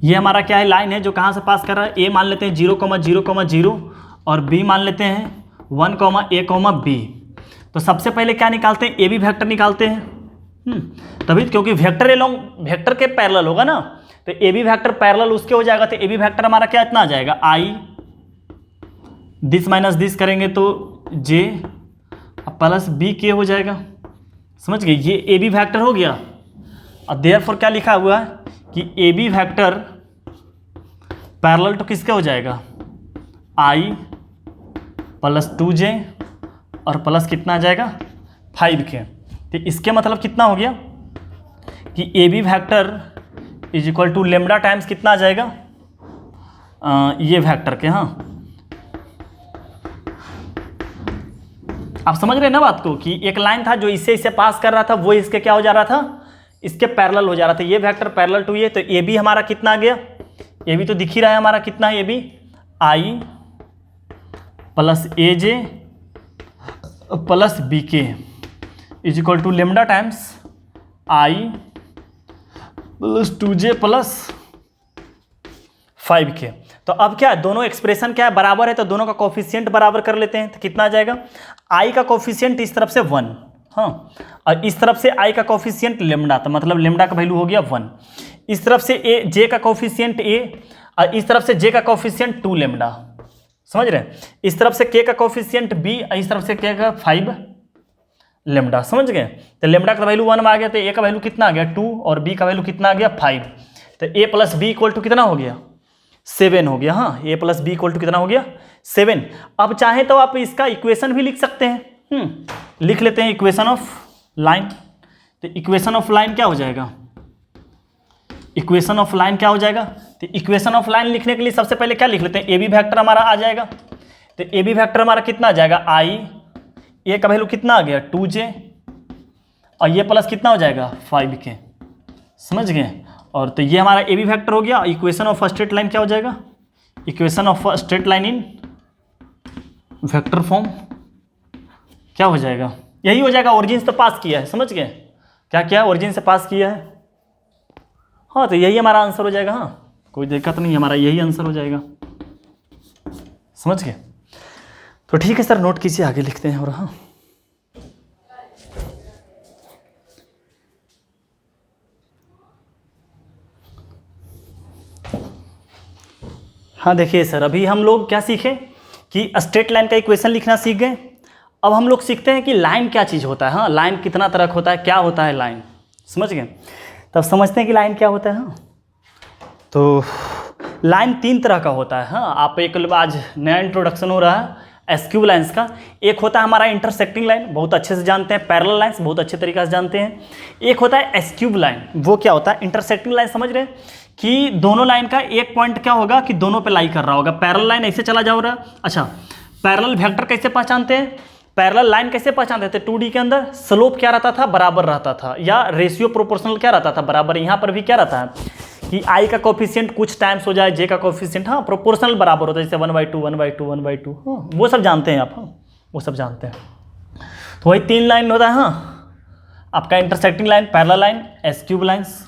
ये हमारा क्या है, लाइन है जो कहाँ से पास कर रहा है, ए मान लेते हैं 0,0,0 और बी मान लेते हैं 1,a,b। तो सबसे पहले क्या निकालते हैं, ए बी वेक्टर निकालते हैं। तभी, क्योंकि वेक्टर एलोंग वेक्टर के पैरेलल होगा ना, तो ए बी वेक्टर पैरेलल उसके हो जाएगा। तो ए बी वेक्टर हमारा क्या इतना आ जाएगा, आई दिस माइनस दिस करेंगे तो जे प्लस बी के हो जाएगा। समझ गए? ये ए बी वेक्टर हो गया। और देयरफॉर क्या लिखा हुआ है कि A B vector parallel to किसके हो जाएगा, आई प्लस 2j और प्लस कितना आ जाएगा 5k। तो इसके मतलब कितना हो गया कि A B vector is equal to lambda times कितना आ जाएगा, ये वेक्टर के। हाँ, आप समझ रहे हैं ना बात को, कि एक लाइन था जो इससे पास कर रहा था, वो इसके क्या हो जा रहा था, इसके पैरेलल हो जा रहा था। ये वेक्टर पैरेलल टू ये, तो ए बी हमारा कितना आ गया, ए बी तो दिख ही रहा है हमारा कितना है, a b i plus a j plus b k is equal to lambda times i plus 2j plus 5k। तो अब क्या है, दोनों एक्सप्रेशन क्या है, बराबर है, तो दोनों का कोफिशिएंट बराबर कर लेते हैं। तो कितना आ जाएगा, आई का कोफिशिएंट इस तरफ से 1, हाँ, और इस तरफ से आई का कोफिशिएंट लेमडा, तो मतलब लेमडा का वैल्यू हो गया 1। इस तरफ से ए जे का कोफिशिएंट ए और इस तरफ से जे का कोफिशिएंट 2 लेमडा, समझ रहे हैं। इस तरफ से के का कोफिशिएंट बी और इस तरफ से के का 5 लेमडा, समझ गए। तो लेमडा का वैल्यू 1 आ गया, तो ए का वैल्यू कितना आ गया 2 और बी का वैल्यू कितना आ गया 5। तो ए प्लस बी इक्वल टू कितना हो गया 7 हो गया, हाँ, ए प्लस बी इक्वल टू कितना हो गया 7। अब चाहे तो आप इसका इक्वेशन भी लिख सकते हैं, लिख लेते हैं इक्वेशन ऑफ लाइन। तो इक्वेशन ऑफ लाइन क्या हो जाएगा, इक्वेशन ऑफ लाइन क्या हो जाएगा, तो इक्वेशन ऑफ लाइन लिखने के लिए सबसे पहले क्या लिख लेते हैं, ए बी वैक्टर हमारा आ जाएगा। तो ए बी वैक्टर हमारा कितना आ जाएगा, आई, ए का वैल्यू कितना आ गया 2j और ये प्लस कितना हो जाएगा 5k, समझ गए। और तो ये हमारा ए बी वैक्टर हो गया। इक्वेशन ऑफ स्ट्रेट लाइन क्या हो जाएगा, equation of straight line in vector form क्या हो जाएगा, यही हो जाएगा। ओरिजिन से तो पास किया है, समझ गए, क्या क्या ओरिजिन से पास किया है, हाँ, तो यही हमारा आंसर हो जाएगा। हाँ, कोई दिक्कत नहीं, हमारा यही आंसर हो जाएगा, समझ गए। तो ठीक है सर, नोट कीजिए, आगे लिखते हैं। और हाँ देखिए सर, अभी हम लोग क्या सीखे कि स्ट्रेट लाइन का इक्वेशन लिखना सीख गए। अब हम लोग सीखते हैं कि लाइन क्या चीज़ होता है, हाँ, लाइन कितना तरह का होता है, क्या होता है लाइन, समझ गए। तब समझते हैं कि लाइन क्या होता है। हाँ, तो लाइन 3 तरह का होता है। हाँ, आप एक आज नया इंट्रोडक्शन हो रहा है एसक्यू लाइन्स का। एक होता है हमारा इंटरसेक्टिंग लाइन, बहुत अच्छे से जानते हैं। पैरेलल लाइन्स बहुत अच्छे तरीके से जानते हैं। एक होता है एसक्यूब लाइन, वो क्या होता है, इंटरसेक्टिंग लाइन समझ रहे हैं कि दोनों लाइन का एक पॉइंट क्या होगा कि दोनों पे लाई कर रहा होगा। पैरेलल लाइन ऐसे चला जा रहा। अच्छा, पैरेलल वेक्टर कैसे पहचानते हैं, पैरेलल लाइन कैसे पहचानते थे, 2D के अंदर स्लोप क्या रहता था, बराबर रहता था, या रेशियो प्रोपोर्शनल क्या रहता था, बराबर। यहाँ पर भी क्या रहता है कि आई का कोफिशिएंट कुछ टाइम्स हो जाए जे का कोफिशिएंट, हाँ, प्रोपोर्शनल बराबर होता है, जैसे 1/2 1/2 1/2, हाँ, वो सब जानते हैं आप, हाँ, वो सब जानते हैं। तो वही 3 लाइन होता है। हाँ, आपका intersecting line, parallel line, skew lines.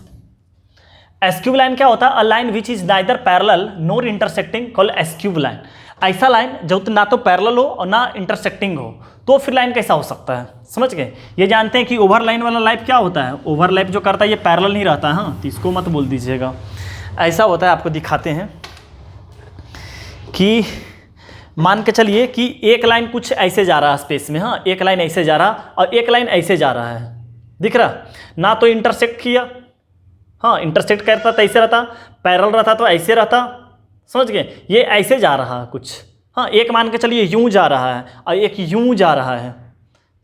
Skew line क्या होता है, a line which is neither parallel nor intersecting called skew line. ऐसा लाइन जो ना तो पैरेलल हो और ना इंटरसेक्टिंग हो, तो फिर लाइन कैसा हो सकता है, समझ गए। ये जानते हैं कि ओवरलाइन वाला लाइफ क्या होता है, ओवरलैप जो करता है ये पैरेलल नहीं रहता है। हाँ, तो इसको मत बोल दीजिएगा, ऐसा होता है। आपको दिखाते हैं कि मान के चलिए कि एक लाइन कुछ ऐसे जा रहा है स्पेस में, हाँ, एक लाइन ऐसे जा रहा और एक लाइन ऐसे जा रहा है, दिख रहा, ना तो इंटरसेक्ट किया, हाँ, इंटरसेक्ट करता तो ऐसे रहता, पैरेलल रहता तो ऐसे रहता, समझ गए। ये ऐसे जा रहा है कुछ, हाँ, एक मान के चलिए यूं जा रहा है और एक यूं जा रहा है,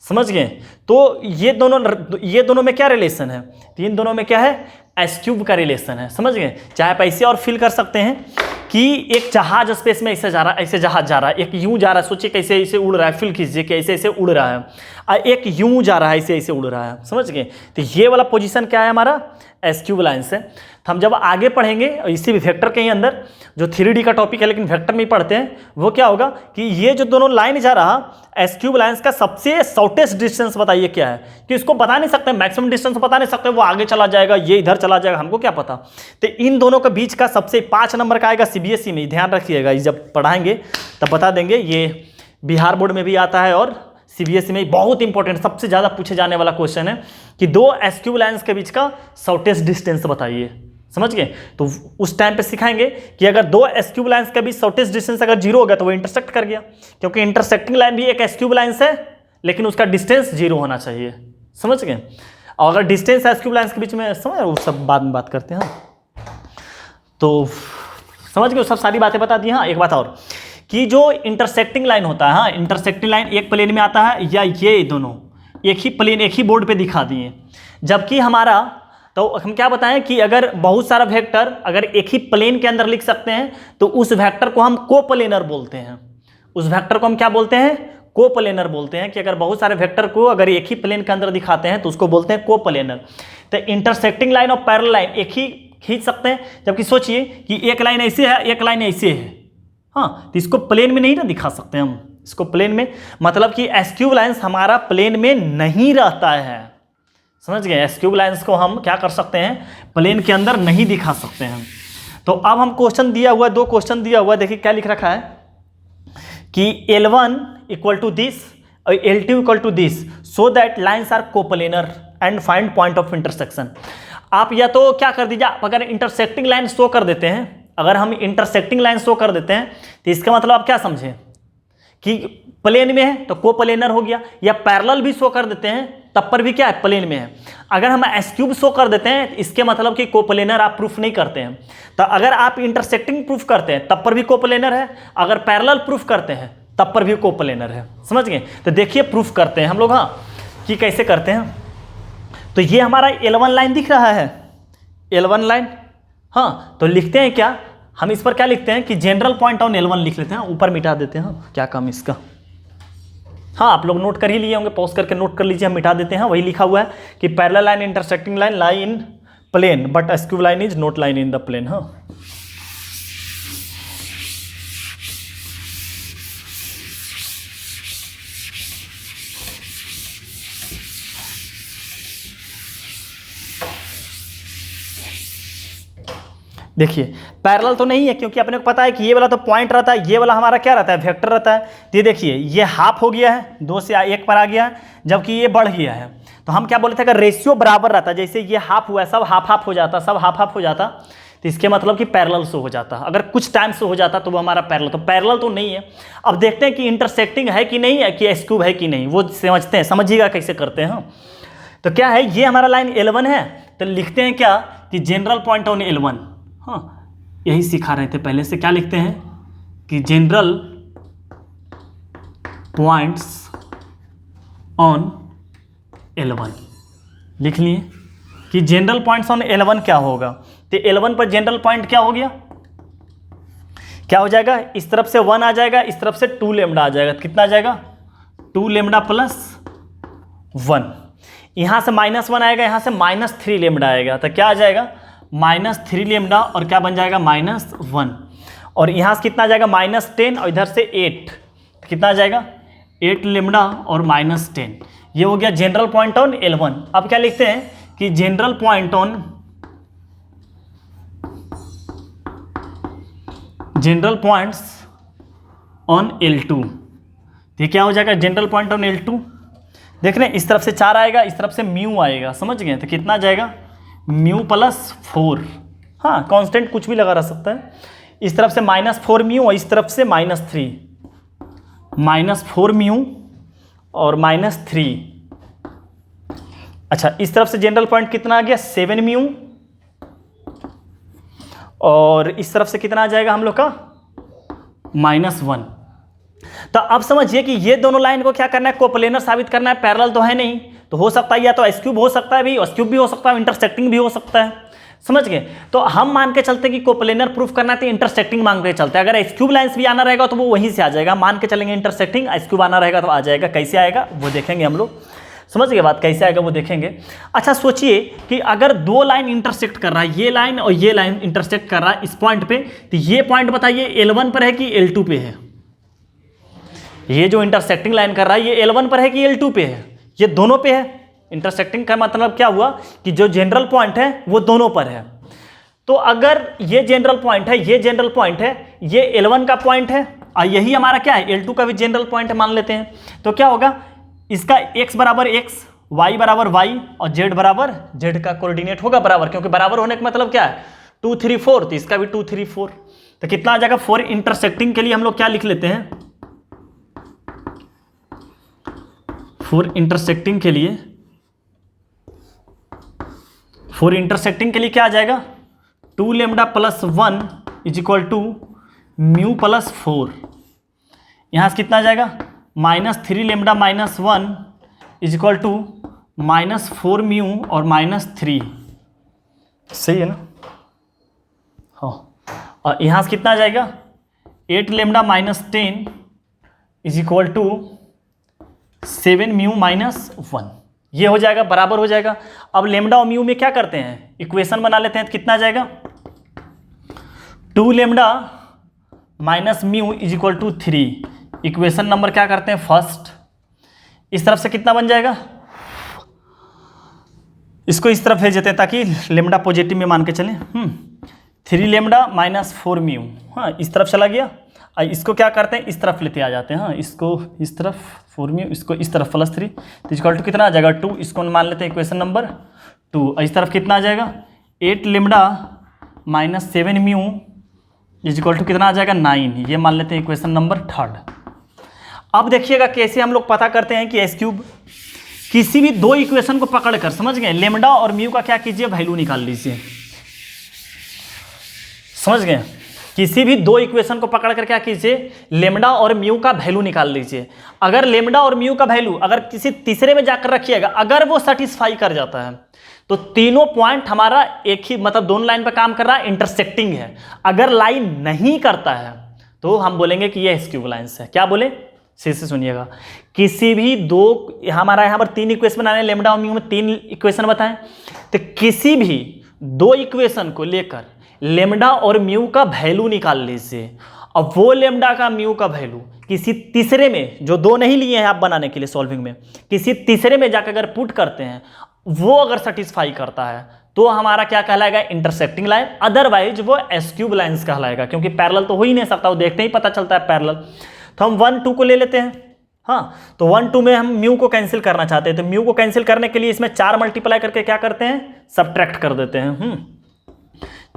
समझ गए। तो ये दोनों में क्या रिलेशन है, तो इन दोनों में क्या है, एसक्यूब का रिलेशन है, समझ गए। चाहे आप ऐसे और फील कर सकते हैं कि एक जहाज स्पेस में ऐसे जा रहा है, ऐसे जहाज जा रहा है, एक यूं जा रहा है, सोचिए कैसे ऐसे उड़ रहा है, फील कीजिए कि ऐसे ऐसे उड़ रहा है, और एक यूं जा रहा है, ऐसे ऐसे उड़ रहा है, समझ गए। तो ये वाला पोजीशन क्या है हमारा, एसक्यूब लाइन से। तो हम जब आगे पढ़ेंगे इसी वेक्टर के ही अंदर, जो 3D का टॉपिक है लेकिन वेक्टर में ही पढ़ते हैं, वो क्या होगा कि ये जो दोनों लाइन जा रहा एसक्यूब लाइन्स का सबसे शॉर्टेस्ट डिस्टेंस बताइए क्या है, कि इसको बता नहीं सकते, मैक्सिमम डिस्टेंस बता नहीं सकते, वो आगे चला जाएगा, ये इधर चला जाएगा, हमको क्या पता। तो इन दोनों के बीच का सबसे 5 नंबर का आएगा CBSE में, ध्यान रखिएगा, जब पढ़ाएंगे तब बता देंगे। ये बिहार बोर्ड में भी आता है और CBSE में बहुत इंपॉर्टेंट, सबसे ज़्यादा पूछे जाने वाला क्वेश्चन है कि 2 एसक्यूब लाइन्स के बीच का शॉर्टेस्ट डिस्टेंस बताइए, समझ गए। तो उस टाइम पे सिखाएंगे कि अगर 2 एसक्यूब लाइन्स के बीच शॉर्टेस्ट डिस्टेंस अगर 0 हो गया तो वो इंटरसेक्ट कर गया, क्योंकि इंटरसेक्टिंग लाइन भी एक एसक्यूब लाइन है लेकिन उसका डिस्टेंस 0 होना चाहिए, समझ गए। और अगर डिस्टेंस एसक्यूब लाइन्स के बीच में, समझ, वो सब बाद में बात करते हैं। तो समझ गए, सब सारी बातें बता दी। हाँ, एक बात और कि जो इंटरसेक्टिंग लाइन होता है, हाँ, इंटरसेक्टिंग लाइन एक प्लेन में आता है, या ये दोनों एक ही प्लेन एक ही बोर्ड पे दिखा दिए, जबकि हमारा, तो हम क्या बताएं कि अगर बहुत सारा वेक्टर अगर एक ही प्लेन के अंदर लिख सकते हैं तो उस वेक्टर को हम कोप्लेनर बोलते हैं। उस वेक्टर को हम क्या बोलते हैं, कोप्लेनर बोलते हैं। कि अगर बहुत सारे वेक्टर को अगर एक ही प्लेन के अंदर दिखाते हैं तो उसको बोलते हैं कोप्लेनर। तो इंटरसेक्टिंग लाइन और पैरेलल लाइन एक ही खींच सकते हैं, जबकि सोचिए कि एक लाइन ऐसे है, एक लाइन ऐसे है, हाँ, तो इसको प्लेन में नहीं ना दिखा सकते हम, इसको प्लेन में मतलब कि एस क्यूब लाइन्स हमारा प्लेन में नहीं रहता है, समझ गए। एस क्यूब लाइन्स को हम क्या कर सकते हैं, प्लेन के अंदर नहीं दिखा सकते हैं। तो अब हम क्वेश्चन दिया हुआ है, 2 क्वेश्चन दिया हुआ है, देखिए क्या लिख रखा है कि L1 इक्वल टू दिस और L2 equal to this so that lines are coplanar and find point of intersection. आप या तो क्या कर दीजिए, आप अगर इंटरसेक्टिंग लाइन शो कर देते हैं, अगर हम इंटरसेक्टिंग लाइन शो कर देते हैं तो इसका मतलब आप क्या समझे कि प्लेन में है तो कोप्लेनर हो गया, या पैरेलल भी शो कर देते हैं तब पर भी क्या है, प्लेन में है। अगर हम एस क्यूब शो कर देते हैं इसके मतलब कि कोप्लेनर आप प्रूफ नहीं करते हैं। तो अगर आप इंटरसेक्टिंग प्रूफ करते हैं तब पर भी कोप्लेनर है, अगर पैरेलल प्रूफ करते हैं तब पर भी कोप्लेनर है, समझ गए। तो देखिए प्रूफ करते हैं हम लोग, हाँ, कि कैसे करते हैं। तो ये हमारा L1 लाइन दिख रहा है, L1 लाइन, हाँ, तो लिखते हैं क्या, हम इस पर क्या लिखते हैं कि जनरल पॉइंट ऑन L1 लिख लेते हैं, ऊपर मिटा देते हैं, क्या काम इसका। हाँ, आप लोग नोट कर ही लिए होंगे, पॉज करके नोट कर लीजिए, हम मिटा देते हैं। वही लिखा हुआ है कि parallel line intersecting line lie in plane but skew line is not line in the plane. हाँ, देखिए पैरेलल तो नहीं है क्योंकि अपने को पता है कि ये वाला तो पॉइंट रहता है, ये वाला हमारा क्या रहता है, वेक्टर रहता है। तो ये देखिए ये हाफ हो गया है, 2 से 1 पर आ गया है, जबकि ये बढ़ गया है। तो हम क्या बोले थे, अगर रेशियो बराबर रहता, जैसे ये हाफ हुआ है, सब हाफ हाफ हो जाता, सब हाफ हाफ हो जाता, तो इसके मतलब कि पैरेलल से हो जाता। अगर कुछ टाइम से हो जाता तो वो हमारा पैरेलल, तो पैरेलल तो नहीं है। अब देखते हैं कि इंटरसेक्टिंग है कि नहीं है, कि एस क्यूब है कि नहीं, वो समझते हैं, समझिएगा कैसे करते हैं। तो क्या है, ये हमारा लाइन L1 है, तो लिखते हैं क्या कि जनरल पॉइंट ऑन L1। हाँ, यही सिखा रहे थे पहले से, क्या लिखते हैं कि जनरल पॉइंट्स ऑन L1 लिख लिए कि जनरल पॉइंट्स ऑन L1 क्या होगा। तो L1 पर जनरल पॉइंट क्या हो गया, क्या हो जाएगा, इस तरफ से 1 आ जाएगा, इस तरफ से 2 लेमडा आ जाएगा। कितना आ जाएगा, 2 लेमडा प्लस 1, यहाँ से -1 आएगा, यहाँ से -3 लेमडा आएगा, तो क्या आ जाएगा, -3 लेमडा और क्या बन जाएगा, -1, और यहाँ से कितना आ जाएगा, -10 और इधर से 8, तो कितना आ जाएगा, 8 लेमडा और -10। ये हो गया जनरल पॉइंट ऑन L1। अब क्या लिखते हैं कि general point on general points on L2, ये क्या हो जाएगा, जनरल पॉइंट ऑन L2। देख रहे हैं, इस तरफ से 4 आएगा, इस तरफ से म्यू आएगा, समझ गए। तो कितना आ जाएगा, म्यू प्लस 4, हाँ, कांस्टेंट कुछ भी लगा रह सकता है। इस तरफ से -4 म्यू और इस तरफ से -3, -4 म्यू और -3। अच्छा, इस तरफ से जनरल पॉइंट कितना आ गया, 7 म्यू, और इस तरफ से कितना आ जाएगा हम लोग का, -1। तो अब समझिए कि ये दोनों लाइन को क्या करना है, कोप्लेनर साबित करना है, पैरेलल तो है नहीं, तो हो सकता है या तो एस क्यूब हो सकता है, भी एस क्यूब भी हो सकता है, इंटरसेक्टिंग भी हो सकता है, समझ गए। तो हम मान के चलते कि कोप्लेनर प्रूफ करना है तो इंटरसेक्टिंग मान के चलते हैं। अगर एस क्यूब लाइन्स भी आना रहेगा तो वो वहीं से आ जाएगा, मान के चलेंगे इंटरसेक्टिंग, एस क्यूब आना रहेगा तो आ जाएगा। कैसे आएगा वो देखेंगे हम लोग, समझ गए बात, कैसे आएगा वो देखेंगे। अच्छा सोचिए कि अगर 2 लाइन इंटरसेक्ट कर रहा है, ये लाइन और ये लाइन इंटरसेक्ट कर रहा है इस पॉइंट पे, तो ये पॉइंट बताइए L1 पर है कि L2 पे है। ये जो इंटरसेक्टिंग लाइन कर रहा है ये L1 पर है कि L2 पे है, ये दोनों पे है। इंटरसेक्टिंग का मतलब क्या हुआ कि जो जनरल पॉइंट है वो दोनों पर है। तो अगर ये जनरल पॉइंट है, ये जनरल पॉइंट है, ये L1 का पॉइंट है और यही हमारा क्या है, L2 का भी जनरल पॉइंट है मान लेते हैं, तो क्या होगा, इसका x बराबर x, y बराबर y और z बराबर z का कोऑर्डिनेट होगा बराबर, क्योंकि बराबर होने का मतलब क्या है, 2 3 4, तो इसका भी 2 3 4। तो कितना आ जाएगा, 4 इंटरसेक्टिंग के लिए हम लोग क्या लिख लेते हैं, 4 इंटरसेक्टिंग के लिए, 4 इंटरसेक्टिंग के लिए क्या आ जाएगा, 2 lambda plus 1 is equal to mu plus 4। यहाँ से कितना आ जाएगा, -3 lambda minus 1 is equal to -4 mu और -3। सही है ना, हाँ। और यहाँ से कितना आ जाएगा, 8 lambda minus 10 is equal to 7 mu minus 1। ये हो जाएगा, बराबर हो जाएगा। अब लेमडा और म्यू में क्या करते हैं, इक्वेशन बना लेते हैं, तो कितना आ जाएगा, 2 lambda minus mu is equal to 3। Equation number क्या करते हैं फर्स्ट, इस तरफ से कितना बन जाएगा, इसको इस तरफ भेज देते हैं ताकि लेमडा पॉजिटिव में मान के चलें। 3 लेमडा माइनस 4 म्यू, हाँ इस तरफ चला गया। इसको क्या करते हैं, इस तरफ लेते आ जाते हैं, हाँ इसको इस तरफ 4 म्यू, इसको इस तरफ +3, तो इक्वल टू कितना आ जाएगा 2। इसको मान लेते हैं इक्वेशन नंबर 2। इस तरफ कितना आ जाएगा 8 lambda minus 7 mu is equal to कितना आ जाएगा 9। ये मान लेते हैं इक्वेशन नंबर 3। अब देखिएगा कैसे हम लोग पता करते हैं कि एस क्यूब, किसी भी दो इक्वेशन को पकड़कर, समझ गए, लेमडा और म्यू का क्या कीजिए, वैल्यू निकाल लीजिए। समझ गए, किसी भी दो इक्वेशन को पकड़कर क्या कीजिए, लेमडा और म्यू का वैल्यू निकाल लीजिए। अगर लेमडा और म्यू का वैल्यू अगर किसी तीसरे में जाकर रखिएगा, अगर वो सेटिस्फाई कर जाता है तो तीनों पॉइंट हमारा एक ही, मतलब दोनों लाइन पर काम कर रहा है, इंटरसेक्टिंग है। अगर लाइन नहीं करता है तो हम बोलेंगे कि ये एस क्यूब लाइन्स है। क्या बोले, से सुनिएगा, किसी भी दो, हमारा यहाँ पर 3 इक्वेशन बनाने, लेमडा और म्यू में 3 इक्वेशन बताएं, तो किसी भी दो इक्वेशन को लेकर लेमडा और म्यू का वैल्यू निकाल लीजिए। अब वो लेमडा का म्यू का वैल्यू किसी तीसरे में, जो दो नहीं लिए हैं आप बनाने के लिए सॉल्विंग में, किसी तीसरे में जाकर अगर पुट करते हैं, वो अगर सेटिस्फाई करता है तो हमारा क्या कहलाएगा, इंटरसेक्टिंग लाइन। अदरवाइज वो एस क्यूब लाइन्स कहलाएगा, क्योंकि पैरेलल तो हो ही नहीं सकता, वो देखते ही पता चलता है पैरेलल। तो हम 1 2 को ले लेते हैं। हाँ, तो 1 2 में हम म्यू को कैंसिल करना चाहते हैं, तो म्यू को कैंसिल करने के लिए इसमें 4 मल्टीप्लाई करके क्या करते हैं, सबट्रैक्ट कर देते हैं।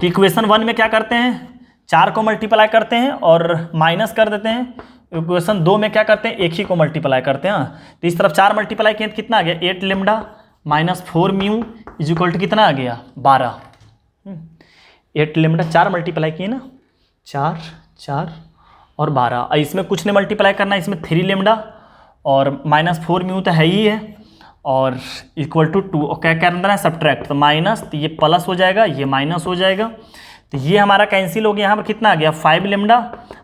तो इक्वेशन 1 में क्या करते हैं, 4 को मल्टीप्लाई करते हैं और माइनस कर देते हैं। इक्वेशन 2 में क्या करते हैं, एक ही को मल्टीप्लाई करते हैं। तो इस तरफ 4 मल्टीप्लाई किए तो कितना आ गया, 8 lambda minus 4 mu is equal to कितना आ गया, 12। 8 लेमडा 4 मल्टीप्लाई किए ना, 4 4 और 12। इसमें कुछ नहीं मल्टीप्लाई करना, इसमें 3 लेमडा और माइनस 4 म्यू तो है ही है, और इक्वल टू 2, और क्या करना है, सब्ट्रैक्ट। तो माइनस, तो ये प्लस हो जाएगा, ये माइनस हो जाएगा, तो ये हमारा कैंसिल हो गया। यहाँ पर कितना आ गया 5 लेमडा,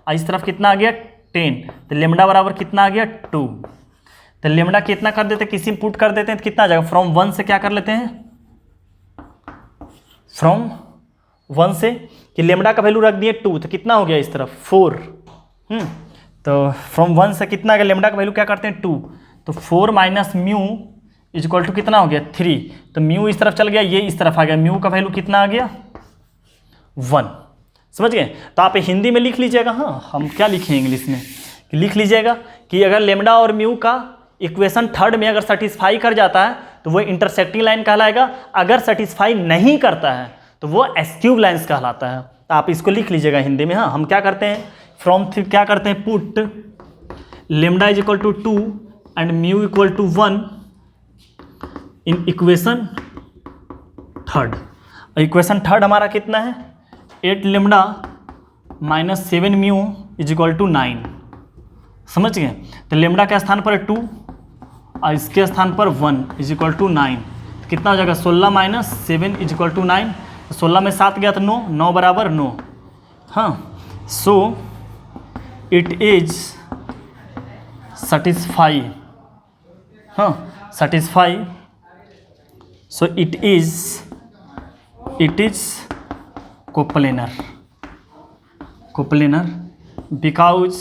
और इस तरफ कितना आ गया 10, तो लेमडा बराबर कितना आ गया 2। तो लेमडा कितना कर देते हैं, किसी में पुट कर देते हैं तो कितना आ जाएगा, फ्रॉम 1 से क्या कर लेते हैं, फ्रॉम 1 से कि लेमडा का वैल्यू रख दिए 2, तो कितना हो गया इस तरफ 4। तो फ्रॉम 1 से कितना आ गया, लेमडा का वैल्यू क्या करते हैं 2, तो 4 minus mu is equal to कितना हो गया 3। तो म्यू इस तरफ चल गया, ये इस तरफ आ गया, म्यू का वैल्यू कितना आ गया 1। समझ गए। तो आप हिंदी में लिख लीजिएगा, हाँ हम क्या लिखें इंग्लिश में, कि लिख लीजिएगा कि अगर लेमडा और म्यू का इक्वेशन 3 में अगर सेटिस्फाई कर जाता है तो वो इंटरसेक्टिंग लाइन कहलाएगा। अगर सेटिस्फाई नहीं करता है तो वो एस क्यूब लाइन्स कहलाता है। तो आप इसको लिख लीजिएगा हिंदी में। हाँ, हम क्या करते हैं, फ्रॉम क्या करते हैं, put lambda is equal to 2 and mu equal to 1 in equation 3। Equation 3 हमारा कितना है, 8 lambda minus 7 mu is equal to 9। समझ गए। तो लेमडा के स्थान पर 2 और इसके स्थान पर 1 इज इक्वल टू 9। कितना हो जाएगा, 16 माइनस 7 इज इक्वल टू 9। 16 में 7 गया तो 9, 9 बराबर 9। हाँ, सो इट इज सेटिस्फाई, हाँ satisfy, so it is coplanar, coplanar because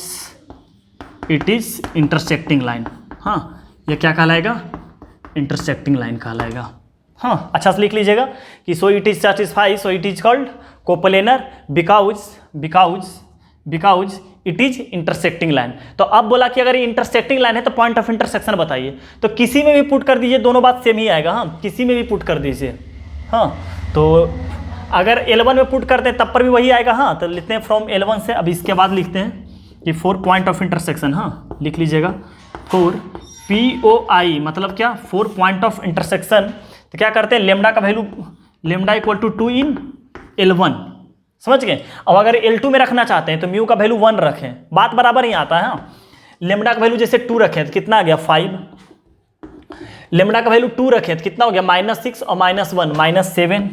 it is intersecting line. हाँ, ये क्या कहलाएगा, इंटरसेक्टिंग लाइन कहलाएगा। हाँ, अच्छा से लिख लीजिएगा कि so it is satisfy, so it is called coplanar because it is intersecting line. तो अब बोला कि अगर ये इंटरसेक्टिंग लाइन है तो पॉइंट ऑफ इंटरसेक्शन बताइए। तो किसी में भी पुट कर दीजिए, दोनों बात सेम ही आएगा। हाँ, किसी में भी पुट कर दीजिए। हाँ, तो अगर L1 में पुट करते हैं तब पर भी वही आएगा। हाँ, तो लिखते हैं फ्रॉम L1 से। अब इसके बाद लिखते हैं कि 4 पॉइंट ऑफ इंटरसेक्शन। हाँ, लिख लीजिएगा 4 POI मतलब क्या, 4 पॉइंट ऑफ इंटरसेक्शन। तो क्या करते हैं, लेमडा का value, lambda equal to 2 in L1। समझ गए। अब अगर L2 में रखना चाहते हैं तो म्यू का वैल्यू 1 रखें, बात बराबर ही आता है। हाँ, लेमडा का वैल्यू जैसे 2 रखें तो कितना आ गया 5। लेमडा का वैल्यू 2 रखें तो कितना हो गया -6 और -1 -7।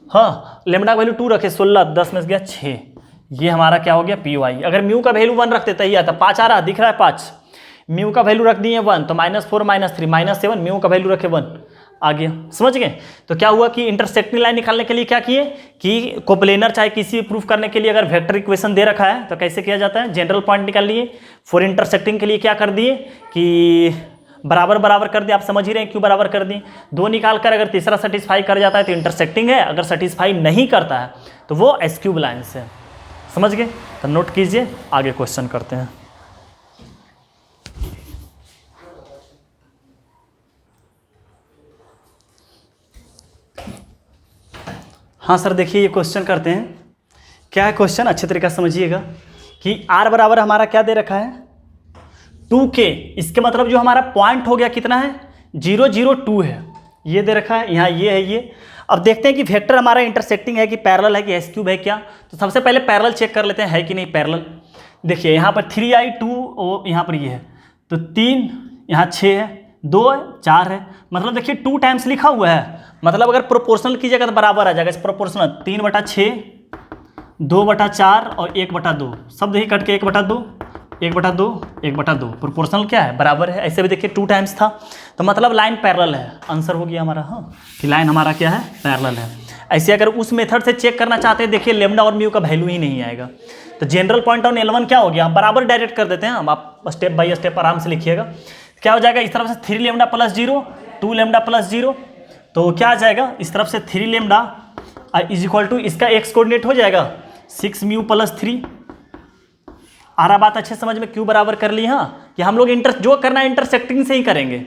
हाँ, लेमडा का वैल्यू 2 रखें 16, 10 में से गया 6। ये हमारा क्या हो गया POI। अगर म्यू का वैल्यू 1 रखते तो ही आता, 5 आ रहा दिख रहा है 5। म्यू का वैल्यू रख दिए 1 तो -4 -3 -7, म्यू का वैल्यू रखे 1। आ गया, समझ गए। तो क्या हुआ कि इंटरसेक्टिंग लाइन निकालने के लिए क्या किए कि कोप्लेनर चाहे किसी भी प्रूफ करने के लिए अगर वेक्टर इक्वेशन दे रखा है तो कैसे किया जाता है, जनरल पॉइंट निकाल लिए। फॉर इंटरसेक्टिंग के लिए क्या कर दिए कि बराबर बराबर कर दिए, आप समझ ही रहे हैं क्यों बराबर कर दिए। दो निकाल कर अगर तीसरा सेटिस्फाई कर जाता है तो इंटरसेक्टिंग है, अगर सेटिस्फाई नहीं करता है तो वो एस क्यूब लाइन से, समझ गए। तो नोट कीजिए, आगे क्वेश्चन करते हैं। हाँ सर देखिए ये क्वेश्चन करते हैं। क्या है क्वेश्चन, अच्छे तरीके से समझिएगा कि r बराबर हमारा क्या दे रखा है 2k, इसके मतलब जो हमारा पॉइंट हो गया कितना है 0 0 2 है, ये दे रखा है, यहाँ ये है ये। अब देखते हैं कि वेक्टर हमारा इंटरसेक्टिंग है कि पैरेलल है कि एस क्यूब है क्या। तो सबसे पहले पैरेलल चेक कर लेते हैं है कि नहीं पैरेलल। देखिए यहाँ पर 3i 2 यहाँ पर ये है तो 3, यहाँ 6 है, 2 है, 4 है, मतलब देखिए 2 टाइम्स लिखा हुआ है, मतलब अगर प्रोपोर्शनल कीजिएगा तो बराबर आ जाएगा। इस प्रोपोर्शनल 3/6, 2/4 और 1/2, सब देखिए कट के 1/2, 1/2, 1/2, प्रोपोर्शनल क्या है बराबर है। ऐसे भी देखिए 2 टाइम्स था तो मतलब लाइन पैरेलल है, आंसर हो गया हमारा हाँ कि लाइन हमारा क्या है पैरेलल है। ऐसे अगर उस मेथड से चेक करना चाहते हैं देखिए लेमडा और म्यू का वैल्यू ही नहीं आएगा। तो जनरल पॉइंट ऑन L1 क्या हो गया, हम बराबर डायरेक्ट कर देते हैं हम, आप स्टेप बाय स्टेप आराम से लिखिएगा। क्या हो जाएगा इस तरफ से 3 लेमडा प्लस 0, 2 लेमडा प्लस 0, तो क्या आ जाएगा इस तरफ से 3 लेमडा इज इक्वल टू इसका एक्स कोऑर्डिनेट हो जाएगा 6 म्यू प्लस 3। आ रहा बात अच्छे समझ में, क्यों बराबर कर ली हाँ कि हम लोग जो करना है इंटरसेक्टिंग से ही करेंगे,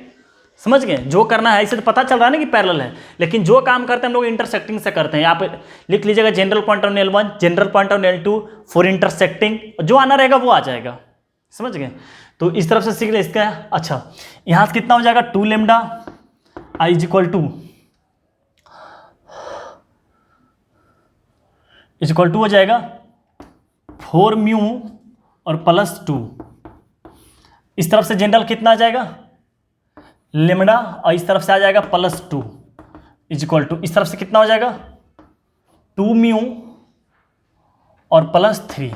समझ गए। जो करना है, इसे तो पता चल रहा है ना कि पैरेलल है, लेकिन जो काम करते हैं हम लोग इंटरसेक्टिंग से करते हैं। यहाँ पे लिख लीजिएगा general point on L1, general point on L2 for intersecting, जो आना रहेगा वो आ जाएगा, समझ गए। तो इस तरफ से सीख ले इसका। अच्छा यहाँ से कितना हो जाएगा 2 lambda i is equal to हो जाएगा 4 म्यू और प्लस 2। इस तरफ से जनरल कितना आ जाएगा लेमडा और इस तरफ से आ जाएगा प्लस 2 इज इक्वल टू, इस तरफ से कितना हो जाएगा 2 म्यू और प्लस 3।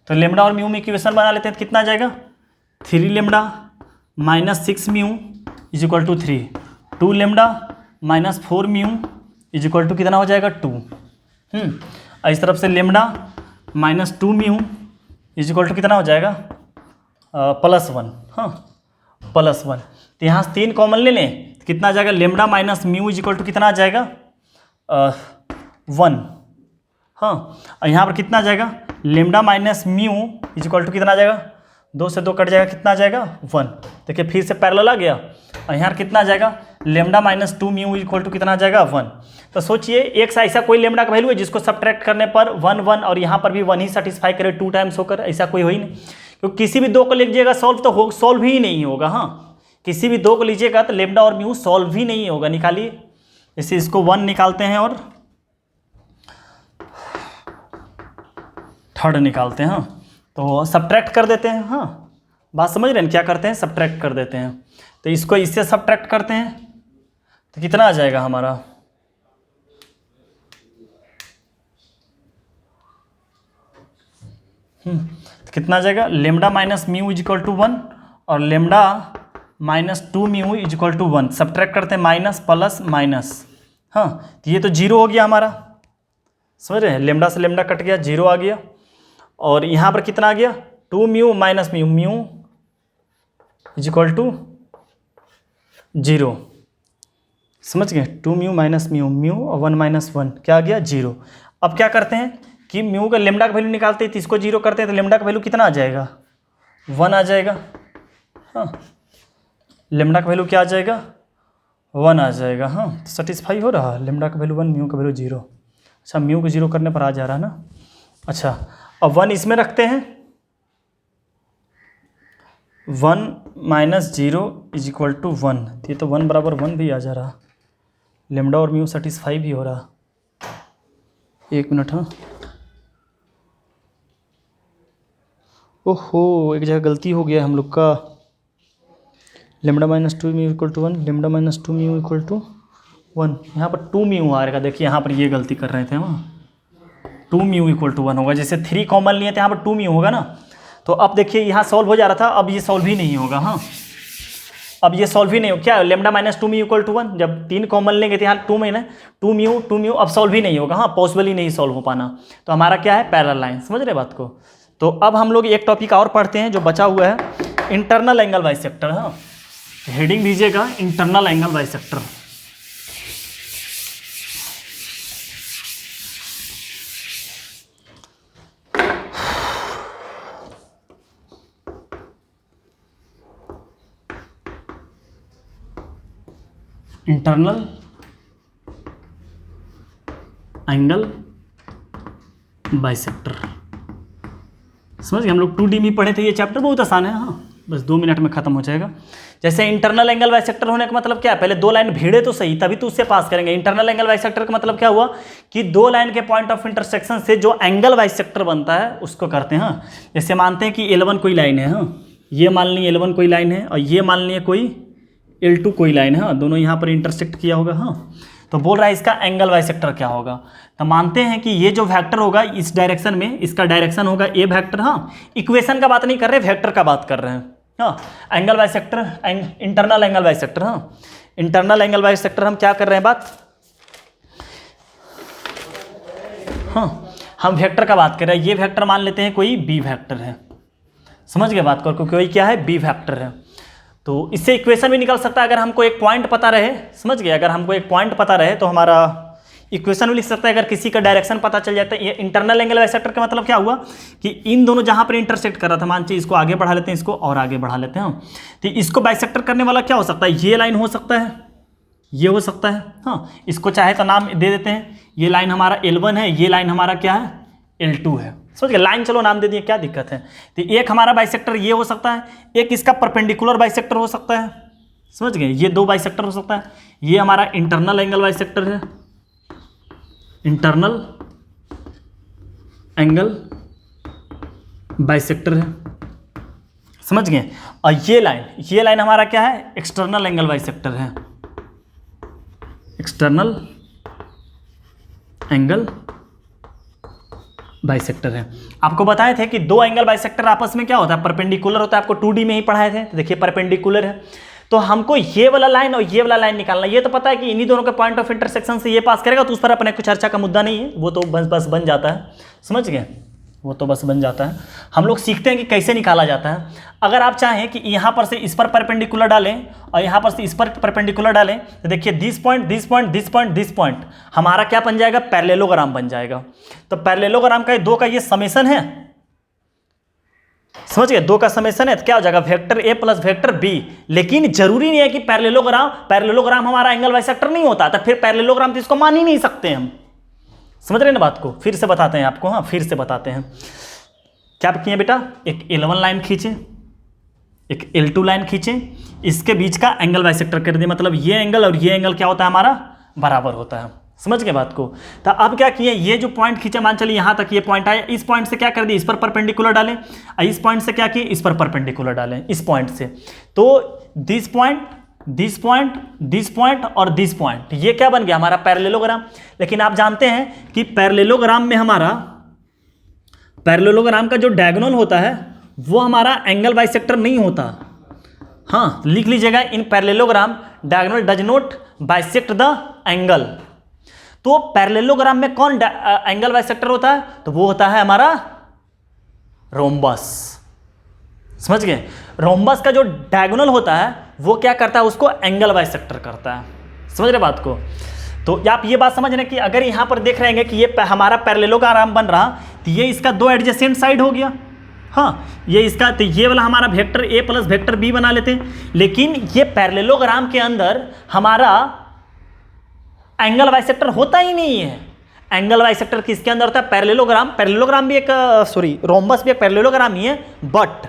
तो लेमडा और म्यू में इक्वेशन बना लेते हैं तो कितना आ जाएगा 3 lambda minus 6 mu is equal to 3, 2 lambda minus 4 mu is equal to कितना हो जाएगा 2। और इस तरफ से lambda minus 2 mu is equal to कितना हो जाएगा प्लस 1, हाँ प्लस 1। तो यहाँ से 3 कॉमन ले लें तो कितना आ जाएगा lambda minus mu is equal to कितना आ जाएगा 1, हाँ। और यहाँ पर कितना आ जाएगा lambda minus mu is equal to कितना आ जाएगा 2 से 2 कट जाएगा, कितना आ जाएगा 1। देखिए फिर से पैरेलल आ गया। और यहाँ कितना आ जाएगा lambda minus 2 mu is equal to कितना आ जाएगा 1। तो सोचिए एक सा ऐसा कोई लेमडा का वैल्यू है जिसको सब्ट्रैक्ट करने पर 1 1 और यहाँ पर भी 1 ही सेटिस्फाई करे 2 टाइम्स होकर, ऐसा कोई हो ही नहीं। क्योंकि किसी भी 2 को लीजिएगा सॉल्व तो सॉल्व ही नहीं होगा, हाँ किसी भी 2 को लीजिएगा तो लेमडा और म्यू सॉल्व ही नहीं होगा। निकालिए, जैसे इसको 1 निकालते हैं और थर्ड निकालते हैं, हाँ तो सब्ट्रैक्ट कर देते हैं, हाँ बात समझ रहे हैं क्या करते हैं सब्ट्रैक्ट कर देते हैं। तो इसको इससे सब्ट्रैक्ट करते हैं तो कितना आ जाएगा हमारा तो कितना आ जाएगा lambda minus mu is equal to 1 और lambda minus 2 mu is equal to 1। Subtract करते हैं माइनस प्लस माइनस, हाँ तो ये तो 0 हो गया हमारा, समझ रहे हैं लेमडा से लेमडा कट गया 0 आ गया। और यहाँ पर कितना आ गया 2 mu minus mu, mu is equal to 0, समझ गए 2 म्यू माइनस म्यू, म्यू और 1 माइनस 1 क्या आ गया 0। अब क्या करते हैं कि म्यू का लेमडा का वैल्यू निकालते हैं तो इसको 0 करते हैं तो लेमडा का वैल्यू कितना आ जाएगा 1 आ जाएगा, हाँ लेमडा का वैल्यू क्या आ जाएगा 1 आ जाएगा, हाँ तो सेटिस्फाई हो रहा है लेमडा का वैल्यू 1 म्यू का वैल्यू 0। अच्छा म्यू को 0 करने पर आ जा रहा है ना। अच्छा अब 1 इसमें रखते हैं 1 माइनस 0 इज इक्वल टू 1, ये तो 1 बराबर 1 भी आ जा रहा, लेमडा और म्यू सेटिस्फाई भी हो रहा। एक मिनट, हाँ ओहो एक जगह गलती हो गया हम लोग का, lambda minus 2 mu equal to 1, lambda minus 2 mu equal to 1, यहाँ पर 2 म्यू आ रहेगा। देखिए यहाँ पर ये गलती कर रहे थे हम, 2 म्यू इक्वल टू 1 होगा, जैसे 3 कॉमन लिए थे यहाँ पर 2 म्यू होगा ना। तो अब देखिए यहाँ सॉल्व हो जा रहा था, अब ये सॉल्व ही नहीं होगा, हाँ अब ये सॉल्व ही नहीं हो, क्या lambda minus 2 mu equal to 1, जब 3 कॉमन लेंगे तो यहाँ 2 में ना 2 म्यू अब सॉल्व ही नहीं होगा, हाँ पॉसिबल ही नहीं सॉल्व हो पाना। तो हमारा क्या है, पैरेलल लाइन। समझ रहे बात को। तो अब हम लोग एक टॉपिक और पढ़ते हैं जो बचा हुआ है, इंटरनल एंगल बाइसेक्टर। हाँ, हेडिंग दीजिएगा internal angle bisector. Internal angle bisector. समझ गए, हम लोग 2D में पढ़े थे, ये चैप्टर बहुत आसान है। हाँ, बस 2 मिनट में खत्म हो जाएगा। जैसे इंटरनल एंगल बाइसेक्टर होने का मतलब क्या है, पहले 2 लाइन भिड़े तो सही, तभी तो उससे पास करेंगे। इंटरनल एंगल बाइसेक्टर का मतलब क्या हुआ कि 2 लाइन के पॉइंट ऑफ इंटरसेक्शन से जो एंगल बाइसेक्टर बनता है उसको करते हैं। हाँ, जैसे मानते हैं कि L1 कोई लाइन है, हाँ ये मान ली L1 कोई लाइन है और ये मान लिए कोई L2 कोई लाइन है, हाँ दोनों यहाँ पर इंटरसेक्ट किया होगा। हाँ, तो बोल रहा है इसका एंगल बाइसेक्टर क्या होगा। तो मानते हैं कि ये जो वेक्टर होगा इस डायरेक्शन में, इसका डायरेक्शन होगा ए वेक्टर। हाँ, इक्वेशन का बात नहीं कर रहे, वेक्टर का बात कर रहे हैं। हाँ, angle bisector, internal angle bisector. हाँ, इंटरनल एंगल बाइसेक्टर हम क्या कर रहे हैं बात, हाँ हम वेक्टर का बात कर रहे हैं। ये वेक्टर मान लेते हैं कोई बी वेक्टर है। समझ गए बात को, क्योंकि कोई क्या है, बी वेक्टर है। तो इससे इक्वेशन भी निकल सकता है अगर हमको एक पॉइंट पता रहे। समझ गए, अगर हमको एक पॉइंट पता रहे तो हमारा इक्वेशन भी लिख सकता है। अगर किसी का डायरेक्शन पता चल जाता है। ये इंटरनल एंगल बाइसेक्टर का मतलब क्या हुआ कि इन दोनों जहाँ पर इंटरसेक्ट कर रहा था, मान चाहिए इसको आगे बढ़ा लेते हैं, इसको और आगे बढ़ा लेते हैं। तो इसको बाइसेक्टर करने वाला क्या हो सकता है, ये लाइन हो सकता है, ये हो सकता है। हाँ, इसको चाहे तो नाम दे देते हैं, ये लाइन हमारा L1 है, ये लाइन हमारा क्या है, L2 है। समझ गए, लाइन चलो नाम दे दिए, क्या दिक्कत है। तो एक हमारा बाइसेक्टर ये हो सकता है, एक इसका परपेंडिकुलर बाइसेक्टर हो सकता है। समझ गए, ये 2 बाइसेक्टर हो सकता है। ये हमारा इंटरनल एंगल बाइसेक्टर है, इंटरनल एंगल बाइसेक्टर है। समझ गए, और ये लाइन हमारा क्या है, एक्सटर्नल एंगल बाइसेक्टर है, एक्सटर्नल एंगल बाइसेक्टर है। आपको बताए थे कि 2 एंगल बाइसेक्टर आपस में क्या होता है, परपेंडिकुलर होता है। आपको 2D में ही पढ़ाए थे। तो देखिए परपेंडिकुलर है, तो हमको ये वाला लाइन और ये वाला लाइन निकालना। ये तो पता है कि इन्हीं दोनों के पॉइंट ऑफ इंटरसेक्शन से ये पास करेगा, तो उस पर अपने कुछ चर्चा का मुद्दा नहीं है, वो तो बस बन जाता है। समझ गए, वो तो बस बन जाता है। हम लोग सीखते हैं कि कैसे निकाला जाता है। अगर आप चाहें कि यहाँ पर से इस पर परपेंडिकुलर डालें और यहाँ पर से इस पर परपेंडिकुलर डालें, तो देखिए this point this point this point this point हमारा क्या बन जाएगा, पैरेललोग्राम बन जाएगा। तो पैरेललोग्राम का 2 का ये समेशन है। समझ गए, 2 का समेशन है तो क्या हो जाएगा, vector A plus vector B. लेकिन जरूरी नहीं है कि पैरेललोग्राम हमारा एंगल बाइसेक्टर नहीं होता। तो फिर पैरेललोग्राम तो इसको मान ही नहीं सकते हम। समझ रहे हैं ना बात को, फिर से बताते हैं आपको। हाँ, फिर से बताते हैं। क्या किए बेटा, एक L1 लाइन खींचे, एक L2 लाइन खींचे, इसके बीच का एंगल बाइसेक्टर कर दिए। मतलब ये एंगल और ये एंगल क्या होता है, हमारा बराबर होता है। समझ गए बात को। तो अब क्या किए, ये जो पॉइंट खींचे, मान चलिए यहाँ तक ये पॉइंट आया, इस पॉइंट से क्या कर दिए, इस पर परपेंडिकुलर डालें। इस पॉइंट से क्या किए, इस पर परपेंडिकुलर डालें, इस पॉइंट से। तो this point this point this point और दिस पॉइंट, ये क्या बन गया, हमारा पैरेललोग्राम। लेकिन आप जानते हैं कि पैरेललोग्राम में हमारा पैरेललोग्राम का जो डायगोनल होता है वो हमारा एंगल बाइसेक्टर नहीं होता। हाँ, लिख लीजिएगा, इन parallelogram diagonal does not bisect the angle. तो पैरेललोग्राम में कौन एंगल बाइसेक्टर होता है, तो वो होता है हमारा रोम्बस। समझ गए, रोम्बस का जो डायगोनल होता है वो क्या करता है, उसको एंगल बाइसेक्टर करता है। समझ रहे बात को। तो आप ये बात समझ रहे हैं कि अगर यहां पर देख रहे हैं कि ये हमारा पैरेललोग्राम बन रहा, तो ये इसका 2 एडजेसेंट साइड हो गया। हाँ, ये इसका, तो ये वाला हमारा vector A plus vector B बना लेते हैं। लेकिन ये पैरेललोग्राम के अंदर हमारा एंगल बाइसेक्टर होता ही नहीं है। एंगल बाइसेक्टर किसके अंदर होता है, पैरेललोग्राम भी एक रोम्बस भी एक पैरेललोग्राम ही है। बट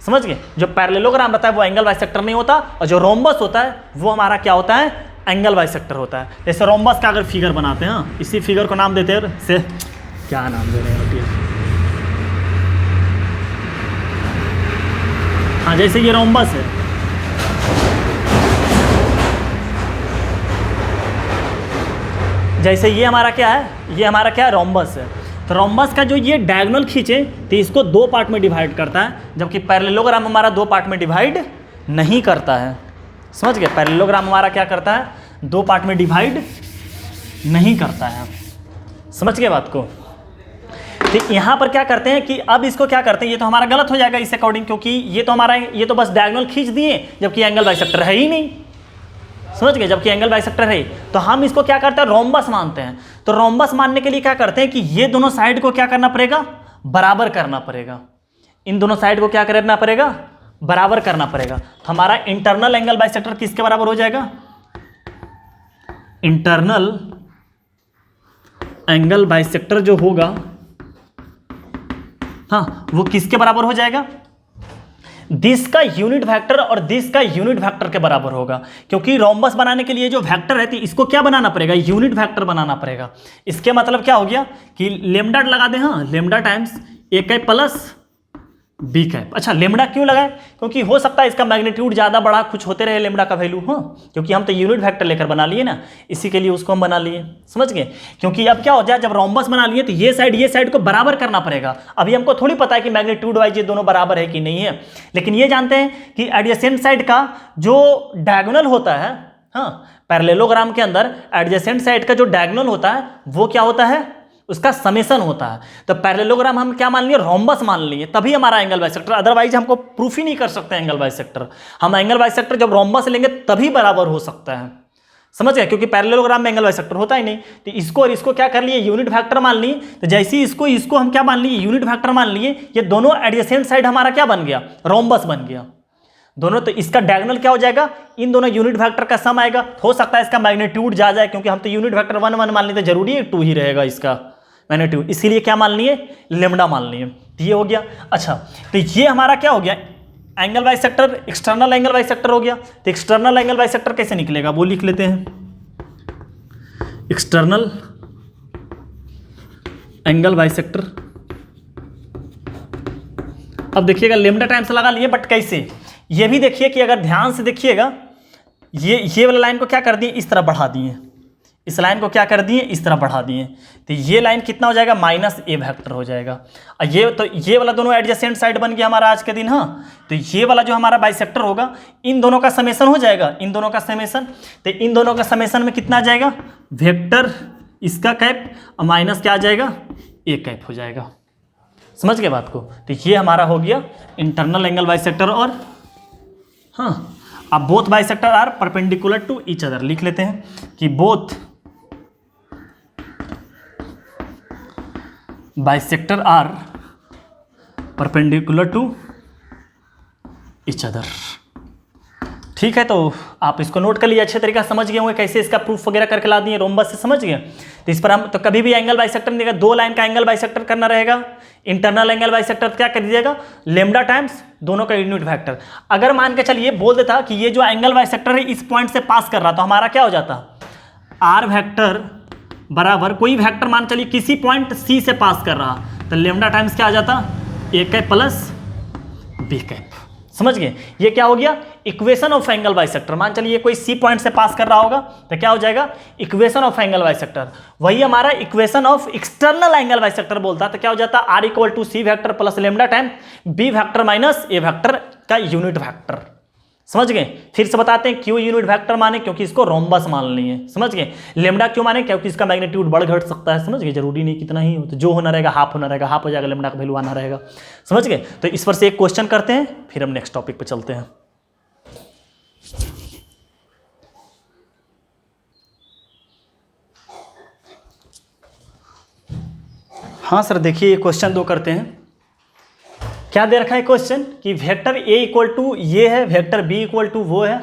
समझ गए, जो पैरेललोग्राम रहता है वो एंगल बाइसेक्टर नहीं होता, और जो रोम्बस होता है वो हमारा क्या होता है, एंगल बाइसेक्टर होता है। जैसे रोम्बस का अगर फिगर बनाते हैं, इसी फिगर को नाम देते हैं से, क्या नाम दे रहे हैं, हाँ जैसे ये रोम्बस है, जैसे ये हमारा क्या है, ये हमारा क्या है, रोम्बस है। तो रोम्बस का जो ये डायगोनल खींचे तो इसको 2 पार्ट में डिवाइड करता है, जबकि पैरेललोग्राम हमारा 2 पार्ट में डिवाइड नहीं करता है। समझ गए, पैरेललोग्राम हमारा क्या करता है, दो पार्ट में डिवाइड नहीं करता है। समझ गए बात को। तो यहाँ पर क्या करते हैं कि अब इसको क्या करते हैं, ये तो हमारा गलत हो जाएगा इस अकॉर्डिंग, क्योंकि ये तो हमारा, ये तो बस डायगोनल खींच दिए जबकि एंगल बाइसेक्टर है ही नहीं। समझ गए, जबकि एंगल बाइसेक्टर है, तो हम इसको क्या करते हैं, रोम्बस मानते हैं। तो रोम्बस मानने के लिए क्या करते हैं कि ये दोनों साइड को क्या करना पड़ेगा, बराबर करना पड़ेगा। इन दोनों साइड को क्या करना पड़ेगा, बराबर करना पड़ेगा। तो हमारा इंटरनल एंगल बाइसेक्टर किसके बराबर हो जाएगा, इंटरनल एंगल बाइसेक्टर जो होगा, हाँ, वो किसके बराबर हो जाएगा, दिस का यूनिट वेक्टर और दिस का यूनिट वेक्टर के बराबर होगा। क्योंकि रोम्बस बनाने के लिए जो वेक्टर रहती है इसको क्या बनाना पड़ेगा, यूनिट वेक्टर बनाना पड़ेगा। इसके मतलब क्या हो गया कि लेमडा लगा दें, हाँ, lambda times A cap plus B cap. अच्छा, लेमडा क्यों लगाए, क्योंकि हो सकता है इसका मैग्नीट्यूड ज़्यादा बड़ा कुछ होते रहे लेमडा का वैल्यू, हाँ, क्योंकि हम तो यूनिट वेक्टर लेकर बना लिए ना, इसी के लिए उसको हम बना लिए। समझ गए, क्योंकि अब क्या हो जाए, जब रोम्बस बना लिए तो ये साइड को बराबर करना पड़ेगा। अभी हमको थोड़ी पता है कि मैग्नीट्यूड वाइज ये दोनों बराबर है कि नहीं है, लेकिन ये जानते हैं कि एडजेसेंट साइड का जो डायगोनल होता है, हाँ, पैरेललोग्राम के अंदर एडजेसेंट साइड का जो डायगोनल होता है वो क्या होता है, उसका समेशन होता है। तो पैरेललोग्राम हम क्या मान लिए, रोम्बस मान लिए, तभी हमारा एंगल बाइसेक्टर, अदरवाइज हमको प्रूफ ही नहीं कर सकते एंगल बाइसेक्टर। हम एंगल बाइसेक्टर जब रोम्बस लेंगे तभी बराबर हो सकता है। समझ गए, क्योंकि पैरेललोग्राम में एंगल बाइसेक्टर होता ही नहीं। तो इसको और इसको क्या कर लिए, यूनिट वेक्टर मान लिए। तो जैसे ही इसको हम क्या मान लिए, यूनिट वेक्टर मान लिए, ये दोनों एडजेसेंट साइड हमारा क्या बन गया, रोम्बस बन गया दोनों। तो इसका डायगोनल क्या हो जाएगा, इन दोनों यूनिट वेक्टर का सम आएगा। हो सकता है इसका मैग्नीट्यूड जा जाए, क्योंकि हम तो यूनिट वेक्टर 1 1 मान लिए, तो जरूरी है 2 ही रहेगा इसका मैग्नीट्यूड, इसीलिए क्या मान लिए, लेमडा मान लिए। तो ये हो गया। अच्छा, तो ये हमारा क्या हो गया, angle bisector, external angle bisector हो गया। तो एक्सटर्नल एंगल बाइसेक्टर कैसे निकलेगा वो लिख लेते हैं, एक्सटर्नल एंगल बाइसेक्टर। अब देखिएगा लेमडा टाइम्स लगा लिए, बट कैसे, ये भी देखिए कि अगर ध्यान से देखिएगा, ये वाला लाइन को क्या कर दिए, इस तरह बढ़ा दिए, इस लाइन को क्या कर दिए, इस तरह बढ़ा दिए। तो ये लाइन कितना हो जाएगा, माइनस ए वेक्टर हो जाएगा। और ये वाला दोनों एडजेसेंट साइड बन गया हमारा आज के दिन, हाँ। तो ये वाला जो हमारा बाइसेक्टर होगा, इन दोनों का समेशन हो जाएगा, इन दोनों का समेशन। तो इन दोनों का समेशन में कितना आ जाएगा, वेक्टर इसका कैप और माइनस क्या आ जाएगा, ए कैप हो जाएगा। समझ गए बात को। तो ये हमारा हो गया इंटरनल एंगल बाइसेक्टर, और हाँ, अब both bisector are perpendicular to each other लिख लेते हैं कि both bisector are perpendicular to each other. ठीक है, तो आप इसको नोट कर लीजिए, अच्छे तरीके से समझ गए होंगे कैसे इसका प्रूफ वगैरह करके ला दिए रोम्बस से। समझ गए, तो इस पर हम तो कभी भी एंगल बाइसेक्टर नहीं देगा, दो लाइन का एंगल बाइसेक्टर करना रहेगा। इंटरनल एंगल बाइसेक्टर क्या कर दीजिएगा, लेमडा टाइम्स दोनों का यूनिट वेक्टर। अगर मान के चलिए बोल देता कि ये जो एंगल बाइसेक्टर है इस पॉइंट से पास कर रहा, तो हमारा क्या हो जाता, आर वेक्टर बराबर कोई वेक्टर मान चलिए किसी पॉइंट सी से पास कर रहा, तो लेमडा टाइम्स क्या आ जाता, A cap plus B cap. समझ गए, ये क्या हो गया, इक्वेशन ऑफ एंगल बाइसेक्टर। मान चलिए कोई सी पॉइंट से पास कर रहा होगा तो क्या हो जाएगा, इक्वेशन ऑफ एंगल बाइसेक्टर। वही हमारा equation of external angle bisector बोलता है, तो क्या हो जाता, R equal to C vector plus lambda time B vector minus A vector का यूनिट वेक्टर। समझ गए, फिर से बताते हैं क्यों यूनिट वेक्टर माने, क्योंकि इसको रोम्बस मान लिए। समझ गए, लेमडा क्यों माने, क्योंकि इसका मैग्नीट्यूड बढ़ घट सकता है। समझ गए, जरूरी नहीं कितना ही हो, तो जो होना रहेगा हाफ होना रहेगा, हाफ हो जाएगा, लेमडा का वैल्यू आना रहेगा। समझ गए, तो इस पर से एक क्वेश्चन करते हैं, फिर हम नेक्स्ट टॉपिक पे चलते हैं। हाँ सर, देखिए क्वेश्चन 2 करते हैं। क्या दे रखा है क्वेश्चन कि वेक्टर ए इक्वल टू ये है, वेक्टर बी इक्वल टू वो है,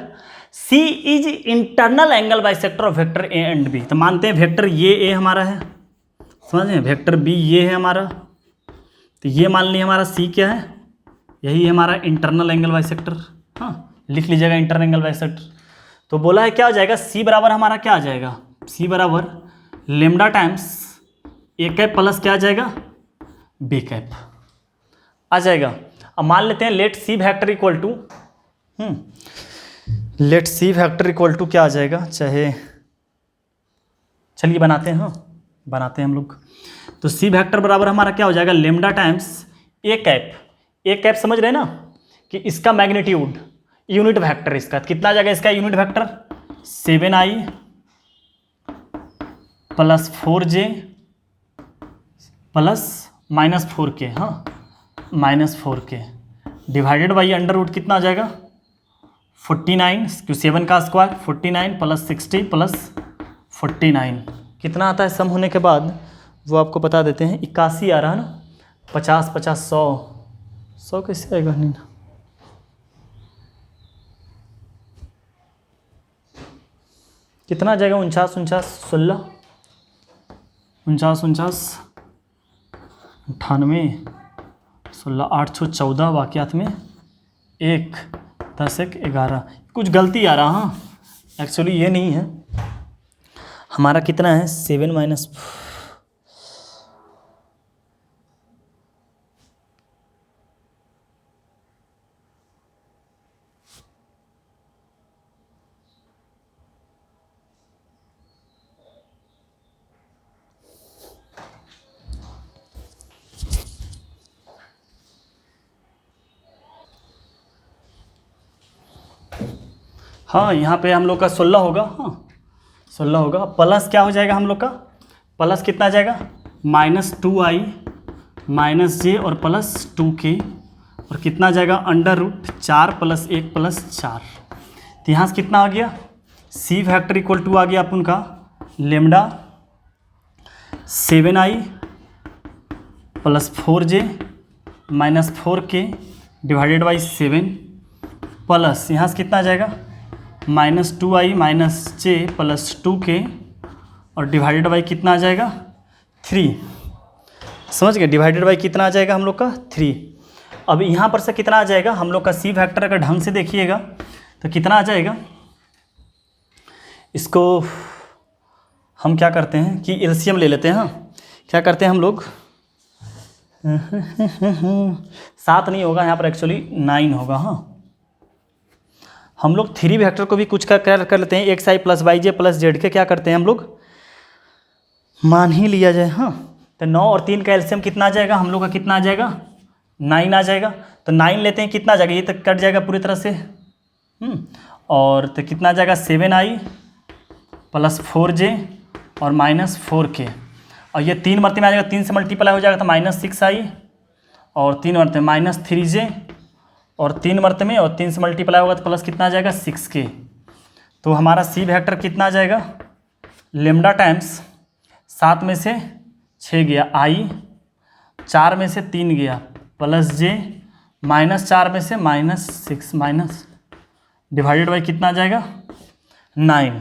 c is internal angle bisector of vector a and b. तो मानते हैं वेक्टर ये ए हमारा है, समझ रहे हैं, वेक्टर बी ये है हमारा, तो ये मान लिया हमारा सी क्या है, यही है हमारा इंटरनल एंगल बाइसेक्टर। हाँ, लिख लीजिएगा इंटरनल एंगल बाइसेक्टर। तो बोला है क्या हो जाएगा, सी बराबर हमारा क्या आ जाएगा, सी बराबर lambda times A cap plus क्या आ जाएगा, बी कैप आ जाएगा। अब मान लेते हैं let C vector equal to let C vector equal to क्या आ जाएगा, चाहे चलिए बनाते हैं, हाँ बनाते हैं हम लोग। तो सी वेक्टर बराबर हमारा क्या हो जाएगा, lambda times A cap. A cap समझ रहे हैं ना कि इसका मैग्नीट्यूड, यूनिट वेक्टर इसका कितना आ जाएगा, इसका unit vector 7i plus 4j plus -4k, हाँ -4k divided by under root कितना आ जाएगा 49, क्यों 7 का स्क्वायर 49 प्लस 60 प्लस 49 कितना आता है सम होने के बाद वो आपको बता देते हैं। 81 आ रहा है ना, 50 50 100 कैसे आएगा नहीं ना, कितना आ जाएगा 49 49 16 49 49 98 16 8 6 14 वाक़यात में 1 10 1 11 कुछ गलती आ रहा, हाँ एक्चुअली ये नहीं है हमारा, कितना है 7 माइनस हाँ यहाँ पे हम लोग का 16 होगा, हाँ 16 होगा, प्लस क्या हो जाएगा हम लोग का, प्लस कितना आ जाएगा -2i -j और प्लस 2k और कितना आ जाएगा अंडर रूट 4 प्लस 1 प्लस 4। तो यहाँ से कितना आ गया सी फैक्टर इक्वल टू आ गया अपन का lambda 7i plus 4j -4k divided by 7 plus यहाँ से कितना आ जाएगा -2i -j प्लस 2k और डिवाइडेड बाई कितना आ जाएगा 3, समझ गए, डिवाइडेड बाई कितना आ जाएगा हम लोग का 3। अब यहाँ पर से कितना आ जाएगा हम लोग का सी फैक्टर अगर ढंग से देखिएगा तो कितना आ जाएगा, इसको हम क्या करते हैं कि एलसीएम ले लेते हैं, हाँ क्या करते हैं हम लोग 7 नहीं होगा यहाँ पर, एक्चुअली 9 होगा, हाँ हम लोग 3 वेक्टर को भी कुछ कर लेते हैं, एक्स आई प्लस वाई जे प्लस जेड के क्या करते हैं हम लोग मान ही लिया जाए, हाँ तो 9 और 3 का एलसीएम कितना आ जाएगा हम लोग का, कितना आ जाएगा 9 आ जाएगा, तो 9 लेते हैं कितना आ जाएगा, ये तक कट जाएगा पूरी तरह से, और तो कितना आ जाएगा 7i प्लस 4j और -4k और ये 3 मरते में आ जाएगा, 3 से मल्टीप्लाई हो जाएगा तो -6i और 3 मरते में -3j और 3 मरते में और 3 से मल्टीप्लाई होगा तो प्लस कितना आ जाएगा 6k। तो हमारा सी वेक्टर कितना आ जाएगा लेमडा टाइम्स 7 में से 6 गया i, 4 में से 3 गया प्लस j -4 में से -6 माइनस डिवाइडेड बाई कितना आ जाएगा 9।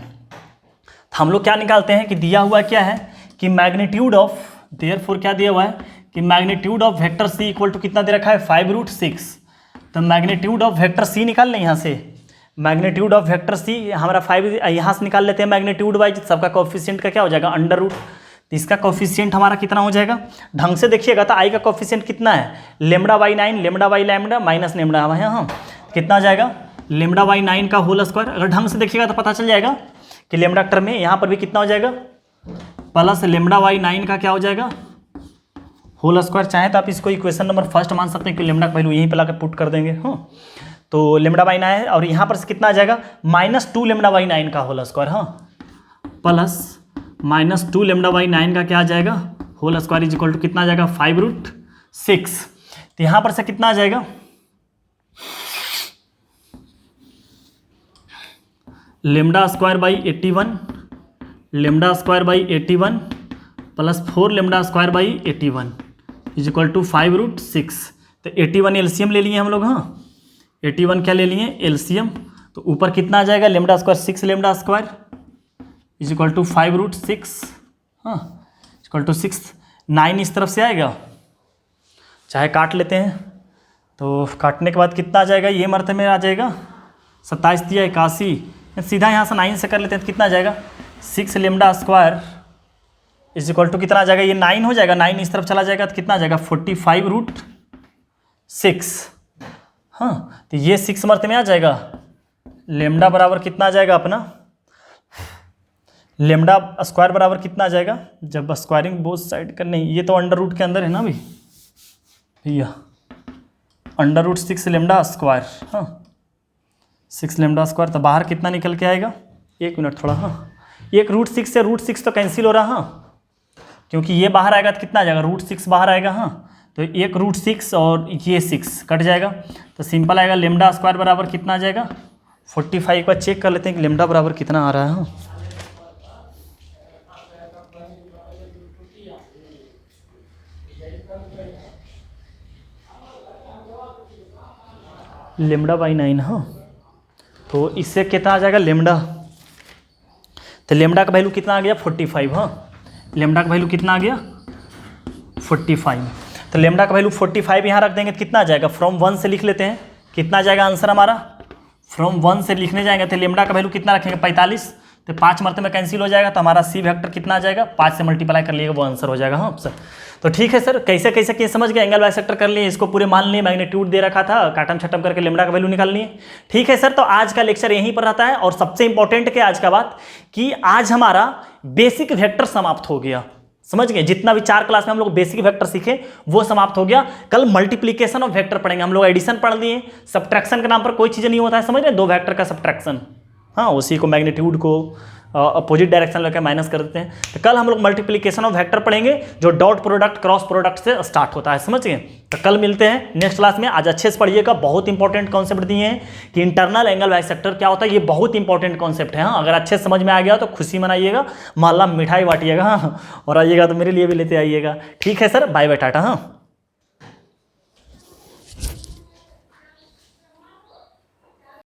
हम लोग क्या निकालते हैं कि दिया हुआ क्या है कि मैग्नीट्यूड ऑफ, देयरफॉर क्या दिया हुआ है कि magnitude of vector C equal to कितना दे रखा है 5√6, तो मैग्नीट्यूड ऑफ वेक्टर सी निकाल लें यहाँ से, मैग्नीट्यूड ऑफ वेक्टर सी हमारा 5 यहाँ से निकाल लेते हैं मैग्नीट्यूड वाइज, सबका कोफिशिएंट का क्या हो जाएगा अंडर रूट, तो इसका कोफिशिएंट हमारा कितना हो जाएगा ढंग से देखिएगा तो आई का कोफिशिएंट कितना है λ/9 λ/λ माइनस लेमडा है, हाँ कितना आ जाएगा λ/9 का होल स्क्वायर, अगर ढंग से देखिएगा तो पता चल जाएगा कि लेमडा टर्म में यहाँ पर भी कितना हो जाएगा प्लस λ/9 का क्या हो जाएगा होल स्क्वायर, चाहे तो आप इसको इक्वेशन नंबर फर्स्ट मान सकते हैं कि लेमडा वैल्यू यहीं पे लाकर पुट कर देंगे, हाँ तो λ/9 है और यहाँ पर से कितना आ जाएगा -2 λ/9 का होल स्क्वायर, हाँ प्लस -2 λ/9 का क्या आ जाएगा whole square is equal to कितना आ जाएगा 5√6, तो यहाँ पर से कितना आ जाएगा λ²/81 λ²/81 प्लस 4 λ²/81 इज इक्वल टू 5√6, तो 81 एलसीएम ले लिए हम लोग, हाँ 81 क्या ले लिए एलसीएम, तो ऊपर कितना आ जाएगा λ² 6 λ² इज इक्वल टू 5√6, हाँ इक्वल टू 6, 9 इस तरफ से आएगा, चाहे काट लेते हैं, तो काटने के बाद कितना आ जाएगा ये मरते में आ जाएगा 27 दिया 81, सीधा यहाँ से 9 से कर लेते हैं तो कितना आ जाएगा 6 λ² इज इक्वल टू कितना आ जाएगा, ये 9 हो जाएगा, 9 इस तरफ चला जाएगा तो कितना आ जाएगा 45√6, हाँ तो ये 6 मरते में आ जाएगा, लेमडा बराबर कितना आ जाएगा अपना λ² बराबर कितना आ जाएगा, जब स्क्वायरिंग बोथ साइड कर, नहीं ये तो अंडर रूट के अंदर है ना भैया, अंडर रूट 6 λ², हाँ 6 लेमडा स्क्वायर, तो बाहर कितना निकल के आएगा, 1 मिनट थोड़ा, हाँ एक √6 से √6 तो कैंसिल हो रहा, हाँ क्योंकि ये बाहर आएगा तो कितना आ जाएगा, √6 बाहर आएगा, हाँ तो 1 √6 और ये 6 कट जाएगा, तो सिंपल आएगा लेमडा स्क्वायर बराबर कितना आ जाएगा 45। एक बार चेक कर लेते हैं कि लेमडा बराबर कितना आ रहा है, हाँ लेमडा बाई 9, हाँ तो इससे कितना आ जाएगा लेमडा, तो लेमडा का वैल्यू कितना आ गया 45, हाँ लेमडा का वैल्यू कितना आ गया 45, तो लेमडा का वैल्यू 45 यहाँ रख देंगे तो कितना आ जाएगा, फ्रॉम 1 से लिख लेते हैं, कितना आ जाएगा आंसर हमारा, फ्रॉम 1 से लिखने जाएंगे तो लेमडा का वैल्यू कितना रखेंगे 45, तो 5 मरते में कैंसिल हो जाएगा, तो हमारा सी वेक्टर कितना आ जाएगा 5 से मल्टीप्लाई कर लिएगा वो आंसर हो जाएगा, हाँ सर। तो ठीक है सर, कैसे कैसे किए समझ गए, एंगल बाइसेक्टर कर लिए, इसको पूरे मान लिए, मैग्नीट्यूड दे रखा था, काटम छटम करके लेमडा का वैल्यू निकाल लिए। ठीक है सर, तो आज का लेक्चर यहीं पर रहता है, और सबसे इंपॉर्टेंट क्या आज का बात कि आज हमारा बेसिक वेक्टर समाप्त हो गया, समझ गए, जितना भी 4 क्लास में हम लोग बेसिक वेक्टर सीखे वो समाप्त हो गया। कल मल्टीप्लिकेशन ऑफ वेक्टर पढ़ेंगे, हम लोग एडिशन पढ़ लिए, सब्ट्रैक्शन के नाम पर कोई चीज़ नहीं होता है, समझ रहे, 2 वेक्टर का सब्ट्रैक्शन, हाँ उसी को मैग्नीट्यूड को अपोजिट डायरेक्शन लेकर माइनस कर देते हैं। तो कल हम लोग मल्टीप्लिकेशन ऑफ वेक्टर पढ़ेंगे जो डॉट प्रोडक्ट क्रॉस प्रोडक्ट से स्टार्ट होता है, समझ गए। तो कल मिलते हैं नेक्स्ट क्लास में, आज अच्छे से पढ़िएगा, बहुत इंपॉर्टेंट कॉन्सेप्ट दिए हैं कि इंटरनल एंगल बाइसेक्टर क्या होता है, ये बहुत इंपॉर्टेंट कॉन्सेप्ट है, हाँ अगर अच्छे से समझ में आ गया तो खुशी मनाइएगा, मोहल्ला मिठाई बांटिएगा, हाँ और आइएगा तो मेरे लिए भी लेते आइएगा। ठीक है सर, बाय बाय टाटा, हाँ।